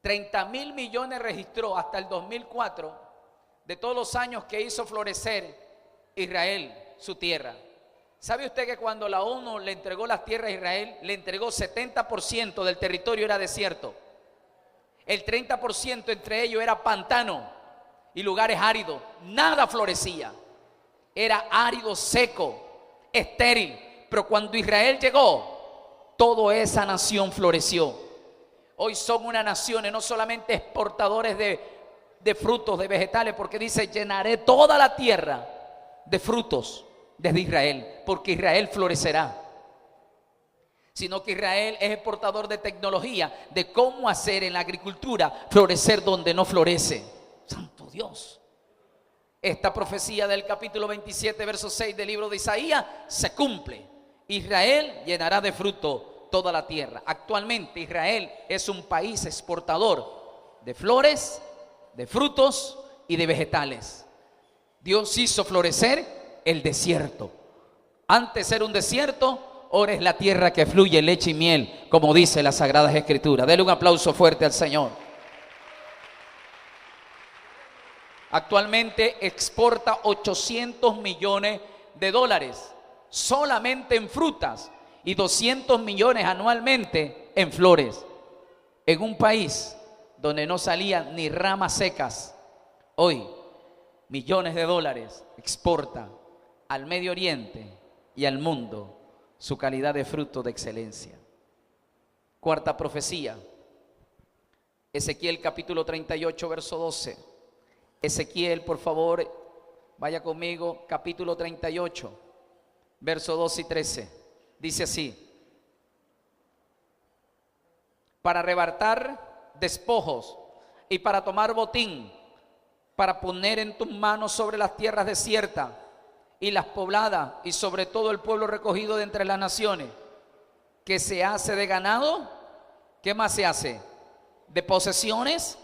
A: 30,000 millones registró hasta el 2004 de todos los años que hizo florecer Israel su tierra. ¿Sabe usted que cuando la ONU le entregó las tierras a Israel, le entregó 70% del territorio era desierto? El 30% entre ellos era pantano y lugares áridos. Nada florecía. Era árido, seco, estéril. Pero cuando Israel llegó, toda esa nación floreció. Hoy son una nación, no solamente exportadores de frutos, de vegetales, porque dice: llenaré toda la tierra de frutos desde Israel, porque Israel florecerá. Sino que Israel es exportador de tecnología, de cómo hacer en la agricultura florecer donde no florece. Santo Dios. Esta profecía del capítulo 27, verso 6 del libro de Isaías se cumple. Israel llenará de fruto toda la tierra. Actualmente Israel es un país exportador de flores, de frutos y de vegetales. Dios hizo florecer el desierto. Antes era un desierto, ahora es la tierra que fluye leche y miel, como dice las Sagradas Escrituras. Dele un aplauso fuerte al Señor. Actualmente exporta 800 millones de dólares solamente en frutas y 200 millones anualmente en flores. En un país donde no salían ni ramas secas, hoy millones de dólares exporta al Medio Oriente y al mundo su calidad de fruto de excelencia. Cuarta profecía, Ezequiel capítulo 38, verso 12. Ezequiel, por favor, vaya conmigo, capítulo 38, verso 12 y 13. Dice así: para arrebatar despojos y para tomar botín, para poner en tus manos sobre las tierras desiertas y las pobladas y sobre todo el pueblo recogido de entre las naciones, que se hace de ganado. ¿Qué más se hace? De posesiones,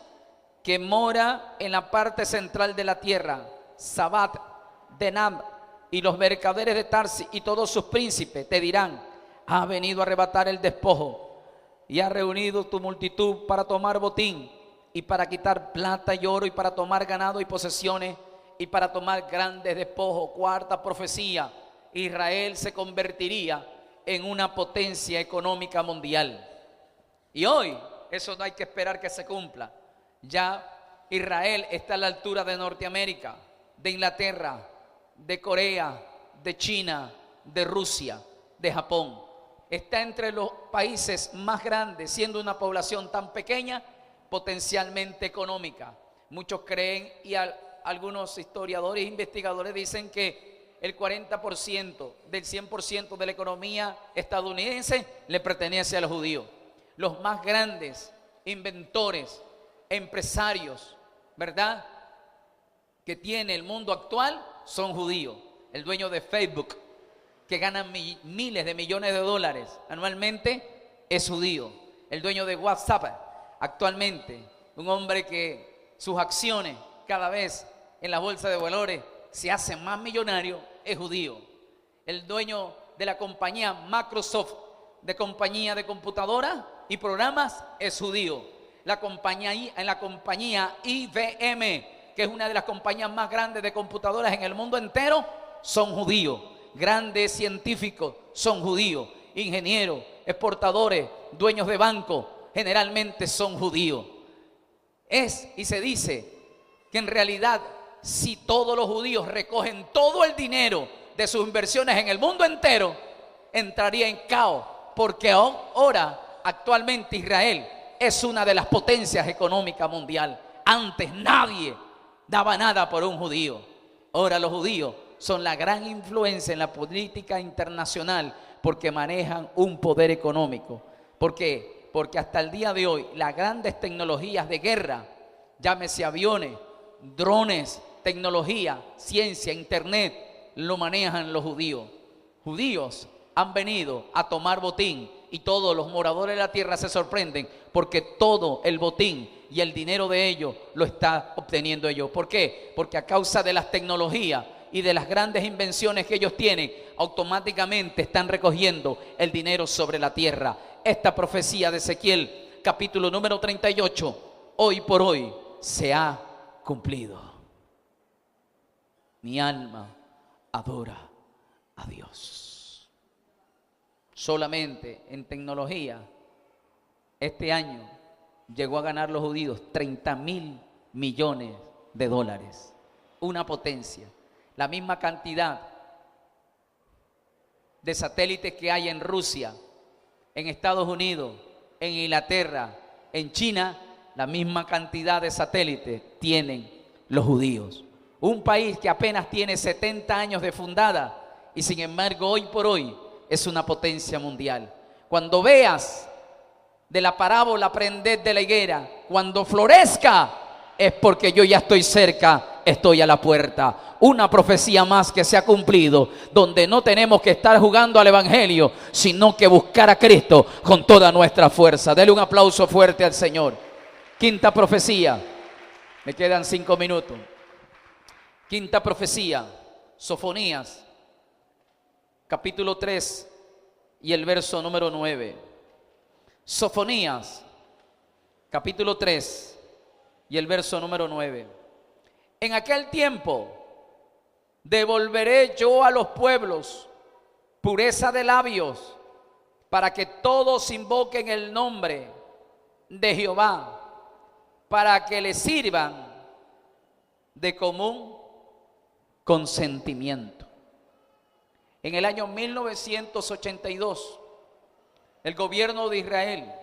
A: que mora en la parte central de la tierra, Sabat, Denab y los mercaderes de Tarsis y todos sus príncipes te dirán: ha venido a arrebatar el despojo y ha reunido tu multitud para tomar botín y para quitar plata y oro y para tomar ganado y posesiones y para tomar grandes despojos. Cuarta profecía, Israel se convertiría en una potencia económica mundial. Y hoy eso no hay que esperar que se cumpla. Ya Israel está a la altura de Norteamérica, de Inglaterra, de Corea, de China, de Rusia, de Japón. Está entre los países más grandes, siendo una población tan pequeña, potencialmente económica. Muchos creen y algunos historiadores e investigadores dicen que el 40% del 100% de la economía estadounidense le pertenece a los judíos. Los más grandes inventores, empresarios, ¿verdad?, que tiene el mundo actual son judíos. El dueño de Facebook, que gana miles de millones de dólares anualmente, es judío. El dueño de WhatsApp actualmente, un hombre que sus acciones cada vez en la bolsa de valores se hace más millonario, es judío. El dueño de la compañía Microsoft, de compañía de computadoras y programas, es judío. La compañía IBM, que es una de las compañías más grandes de computadoras en el mundo entero, son judíos. Grandes científicos son judíos. Ingenieros, exportadores, dueños de bancos, generalmente son judíos. Y se dice que en realidad, si todos los judíos recogen todo el dinero de sus inversiones en el mundo entero, entraría en caos, porque ahora actualmente Israel es una de las potencias económicas mundial. Antes nadie daba nada por un judío. Ahora los judíos son la gran influencia en la política internacional porque manejan un poder económico. ¿Por qué? Porque hasta el día de hoy las grandes tecnologías de guerra, llámese aviones, drones, tecnología, ciencia, internet, lo manejan los judíos. Judíos han venido a tomar botín y todos los moradores de la tierra se sorprenden porque todo el botín y el dinero de ellos lo está obteniendo ellos. ¿Por qué? Porque a causa de las tecnologías y de las grandes invenciones que ellos tienen, automáticamente están recogiendo el dinero sobre la tierra. Esta profecía de Ezequiel, capítulo número 38, hoy por hoy se ha cumplido. Mi alma adora a Dios. Solamente en tecnología, este año llegó a ganar los judíos 30.000 millones de dólares. Una potencia. La misma cantidad de satélites que hay en Rusia, en Estados Unidos, en Inglaterra, en China, la misma cantidad de satélites tienen los judíos. Un país que apenas tiene 70 años de fundada y sin embargo hoy por hoy es una potencia mundial. Cuando veas de la parábola prended de la higuera, cuando florezca es porque yo ya estoy cerca, estoy a la puerta. Una profecía más que se ha cumplido, donde no tenemos que estar jugando al evangelio, sino que buscar a Cristo con toda nuestra fuerza. Dele un aplauso fuerte al Señor. Quinta profecía, me quedan 5 minutos. Quinta profecía, Sofonías, capítulo 3, y el verso número 9. Sofonías, capítulo 3 y el verso número 9. En aquel tiempo devolveré yo a los pueblos pureza de labios, para que todos invoquen el nombre de Jehová, para que le sirvan de común consentimiento. En el año 1982, el gobierno de Israel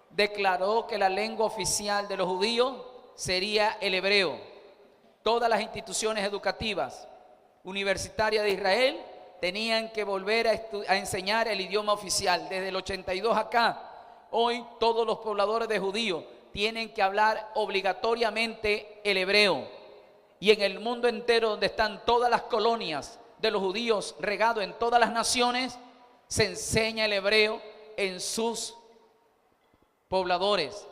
A: declaró que la lengua oficial de los judíos sería el hebreo. Todas las instituciones educativas universitarias de Israel tenían que volver a enseñar el idioma oficial. Desde el 82 acá, hoy todos los pobladores de judíos tienen que hablar obligatoriamente el hebreo. Y en el mundo entero, donde están todas las colonias de los judíos regados en todas las naciones, se enseña el hebreo en sus pobladores.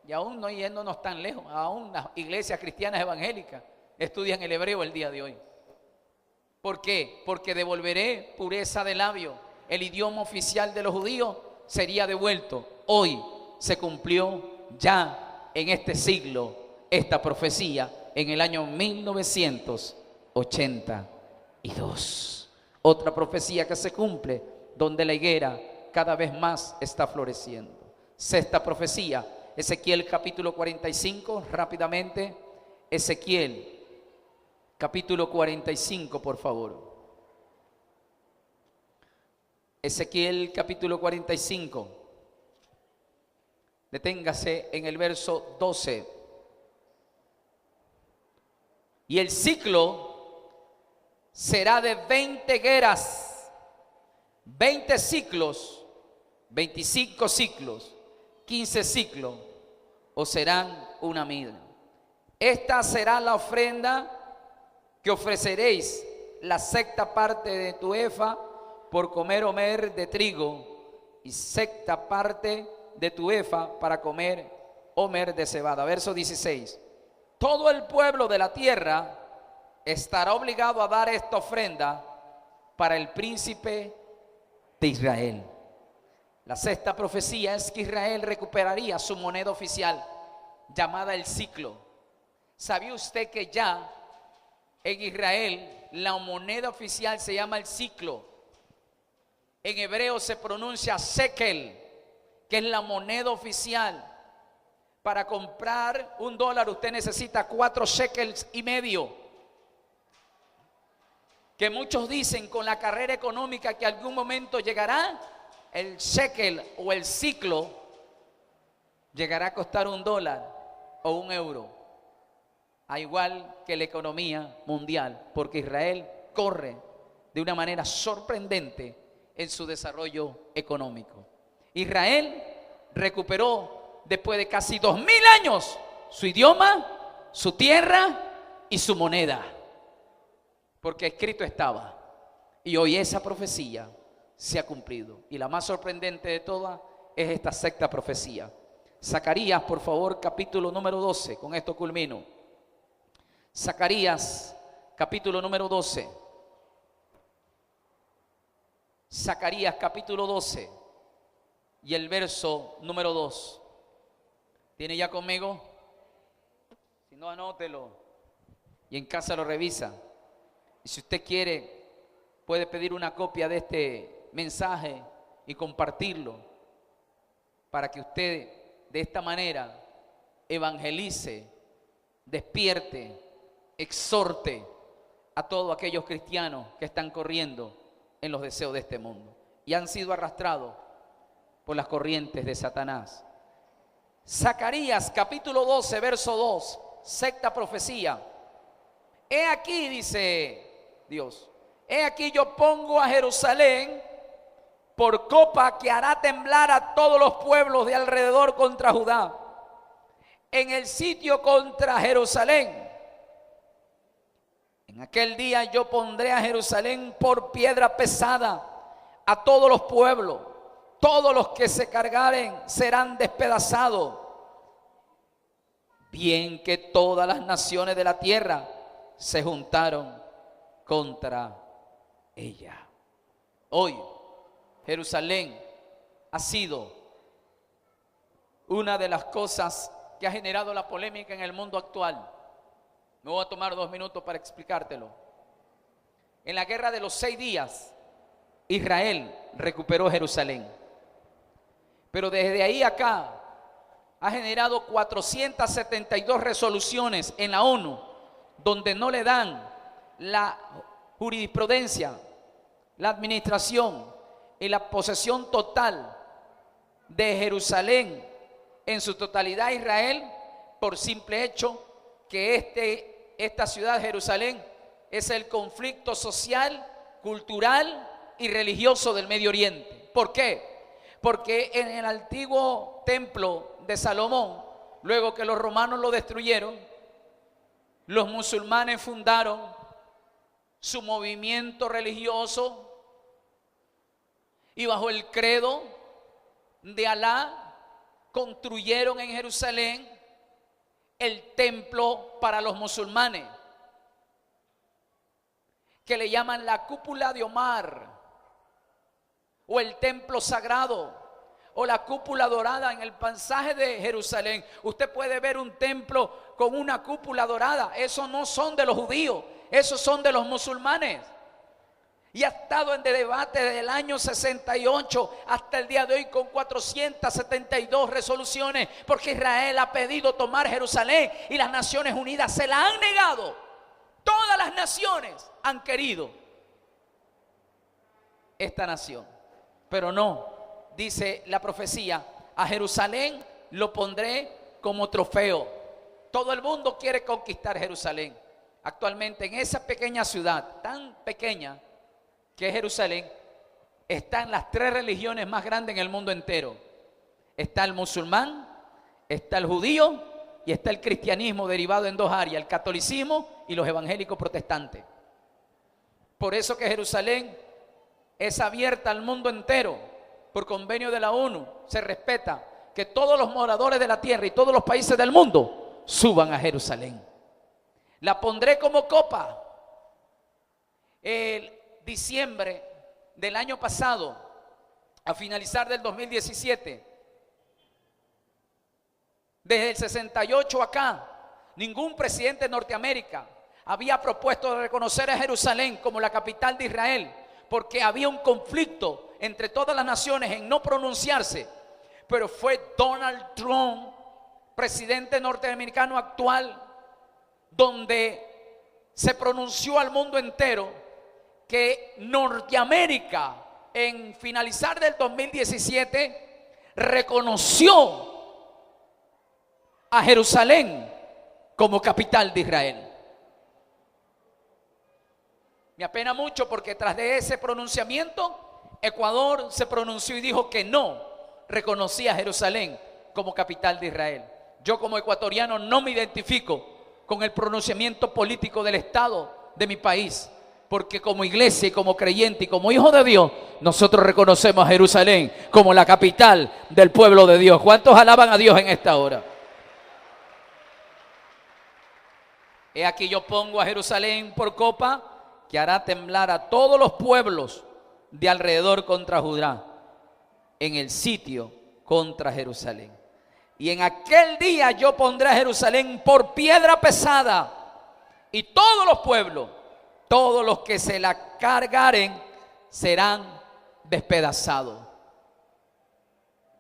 A: Y aún no yéndonos tan lejos, aún las iglesias cristianas evangélicas estudian el hebreo el día de hoy. ¿Por qué? Porque devolveré pureza de labio. El idioma oficial de los judíos sería devuelto. Hoy se cumplió ya en este siglo esta profecía en el año 1982. Otra profecía que se cumple, donde la higuera cada vez más está floreciendo. Sexta profecía, Ezequiel capítulo 45, rápidamente. Ezequiel capítulo 45, por favor. Ezequiel capítulo 45. Deténgase en el verso 12. Y el ciclo será de 20 gueras, 20 ciclos, 25 ciclos, 15 ciclos, o serán una mida. Esta será la ofrenda que ofreceréis, la sexta parte de tu efa por comer homer de trigo, y sexta parte de tu efa para comer homer de cebada. Verso 16. Todo el pueblo de la tierra estará obligado a dar esta ofrenda para el príncipe de Israel. La sexta profecía es que Israel recuperaría su moneda oficial, llamada el ciclo. ¿Sabía usted que ya en Israel la moneda oficial se llama el ciclo? En hebreo se pronuncia shekel, que es la moneda oficial. Para comprar $1 usted necesita 4 shekels y medio. Que muchos dicen con la carrera económica que algún momento llegará el shekel o el ciclo, llegará a costar $1 o €1. A igual que la economía mundial, porque Israel corre de una manera sorprendente en su desarrollo económico. Israel recuperó después de casi 2000 años su idioma, su tierra y su moneda, porque escrito estaba. Y hoy esa profecía se ha cumplido. Y la más sorprendente de todas es esta sexta profecía. Zacarías, por favor, capítulo número 12. Con esto culmino. Zacarías, capítulo número 12. Zacarías, capítulo 12. Y el verso número 2. ¿Tiene ya conmigo? Si no, anótelo. Y en casa lo revisa. Y si usted quiere, puede pedir una copia de este mensaje y compartirlo, para que usted de esta manera evangelice, despierte, exhorte a todos aquellos cristianos que están corriendo en los deseos de este mundo y han sido arrastrados por las corrientes de Satanás. Zacarías capítulo 12, verso 2, sexta profecía. He aquí, dice Dios, he aquí yo pongo a Jerusalén por copa que hará temblar a todos los pueblos de alrededor contra Judá. En el sitio contra Jerusalén, en aquel día yo pondré a Jerusalén por piedra pesada a todos los pueblos. Todos los que se cargaren serán despedazados. Bien que todas las naciones de la tierra se juntaron contra ella. Hoy Jerusalén ha sido una de las cosas que ha generado la polémica en el mundo actual. Me voy a tomar 2 minutos para explicártelo. En la guerra de los 6 días, Israel recuperó Jerusalén. Pero desde ahí acá ha generado 472 resoluciones en la ONU donde no le dan la jurisprudencia, la administración y la posesión total de Jerusalén en su totalidad a Israel, por simple hecho que esta ciudad, Jerusalén, es el conflicto social, cultural y religioso del Medio Oriente. ¿Por qué? Porque en el antiguo templo de Salomón, luego que los romanos lo destruyeron, los musulmanes fundaron su movimiento religioso y bajo el credo de Alá construyeron en Jerusalén el templo para los musulmanes, que le llaman la cúpula de Omar, o el templo sagrado, o la cúpula dorada. En el pasaje de Jerusalén usted puede ver un templo con una cúpula dorada. Esos no son de los judíos, esos son de los musulmanes. Y ha estado en debate desde el año 68 hasta el día de hoy con 472 resoluciones, porque Israel ha pedido tomar Jerusalén y las Naciones Unidas se la han negado. Todas las naciones han querido esta nación, pero no, dice la profecía, a Jerusalén lo pondré como trofeo. Todo el mundo quiere conquistar Jerusalén. Actualmente en esa pequeña ciudad, tan pequeña que es Jerusalén, están las 3 religiones más grandes en el mundo entero. Está el musulmán, está el judío y está el cristianismo, derivado en 2 áreas, el catolicismo y los evangélicos protestantes. Por eso que Jerusalén es abierta al mundo entero. Por convenio de la ONU se respeta que todos los moradores de la tierra y todos los países del mundo suban a Jerusalén. La pondré como copa. El diciembre del año pasado, a finalizar del 2017, desde el 68 acá, ningún presidente de Norteamérica había propuesto reconocer a Jerusalén como la capital de Israel, porque había un conflicto entre todas las naciones en no pronunciarse. Pero fue Donald Trump, presidente norteamericano actual, donde se pronunció al mundo entero que Norteamérica, en finalizar del 2017, reconoció a Jerusalén como capital de Israel. Me apena mucho porque tras de ese pronunciamiento, Ecuador se pronunció y dijo que no reconocía a Jerusalén como capital de Israel. Yo como ecuatoriano no me identifico con el pronunciamiento político del Estado de mi país, porque como iglesia y como creyente y como hijo de Dios, nosotros reconocemos a Jerusalén como la capital del pueblo de Dios. ¿Cuántos alaban a Dios en esta hora? He aquí yo pongo a Jerusalén por copa, que hará temblar a todos los pueblos de alrededor contra Judá, en el sitio contra Jerusalén. Y en aquel día yo pondré a Jerusalén por piedra pesada, y todos los pueblos, todos los que se la cargaren, serán despedazados.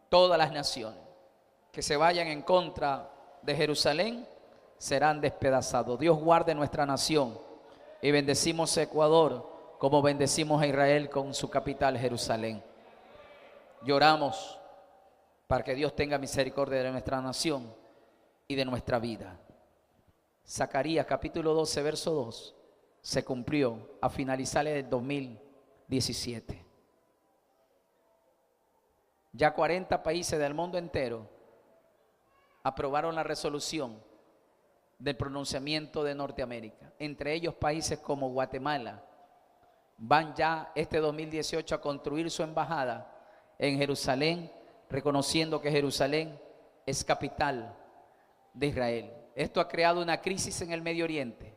A: Todas las naciones que se vayan en contra de Jerusalén serán despedazados. Dios guarde nuestra nación, y bendecimos a Ecuador como bendecimos a Israel con su capital Jerusalén. Lloramos para que Dios tenga misericordia de nuestra nación y de nuestra vida. Zacarías capítulo 12 verso 2 se cumplió a finalizar el 2017. Ya 40 países del mundo entero aprobaron la resolución del pronunciamiento de Norteamérica, entre ellos países como Guatemala. Van ya este 2018 a construir su embajada en Jerusalén, reconociendo que Jerusalén es capital de Israel. Esto ha creado una crisis en el Medio Oriente.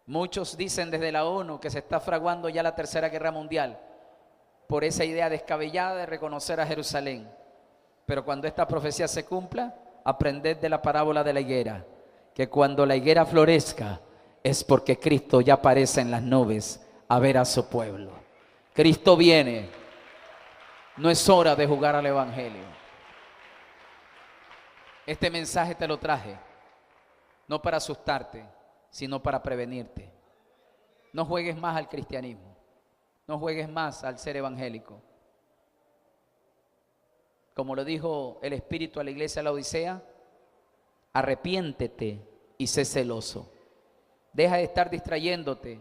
A: Muchos dicen desde la ONU que se está fraguando ya la Tercera Guerra Mundial, por esa idea descabellada de reconocer a Jerusalén. Pero cuando esta profecía se cumpla, aprended de la parábola de la higuera, que cuando la higuera florezca es porque Cristo ya aparece en las nubes a ver a su pueblo. Cristo viene. No es hora de jugar al evangelio. Este mensaje te lo traje, no para asustarte, sino para prevenirte. No juegues más al cristianismo. No juegues más al ser evangélico. Como lo dijo el Espíritu a la iglesia de la Odisea, arrepiéntete y sé celoso. Deja de estar distrayéndote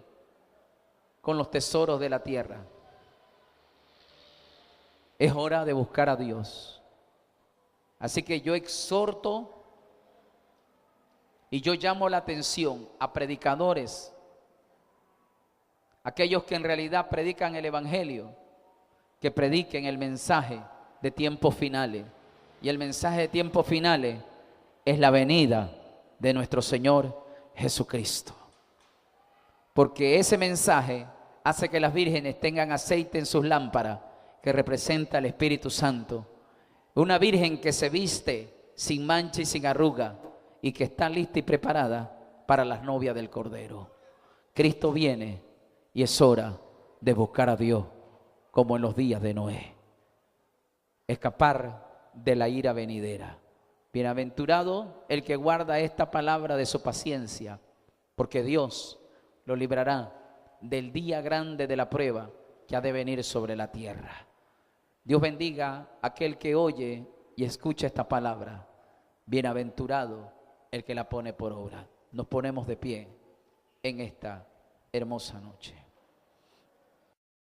A: con los tesoros de la tierra. Es hora de buscar a Dios. Así que yo exhorto y yo llamo la atención a predicadores, aquellos que en realidad predican el evangelio, que prediquen el mensaje de tiempos finales. Y el mensaje de tiempos finales es la venida de nuestro Señor Jesucristo. Porque ese mensaje hace que las vírgenes tengan aceite en sus lámparas, que representa el Espíritu Santo. Una virgen que se viste sin mancha y sin arruga y que está lista y preparada para las novias del Cordero. Cristo viene y es hora de buscar a Dios como en los días de Noé. Escapar de la ira venidera. Bienaventurado el que guarda esta palabra de su paciencia, porque Dios lo librará del día grande de la prueba que ha de venir sobre la tierra. Dios bendiga a aquel que oye y escucha esta palabra. Bienaventurado el que la pone por obra. Nos ponemos de pie en esta hermosa noche.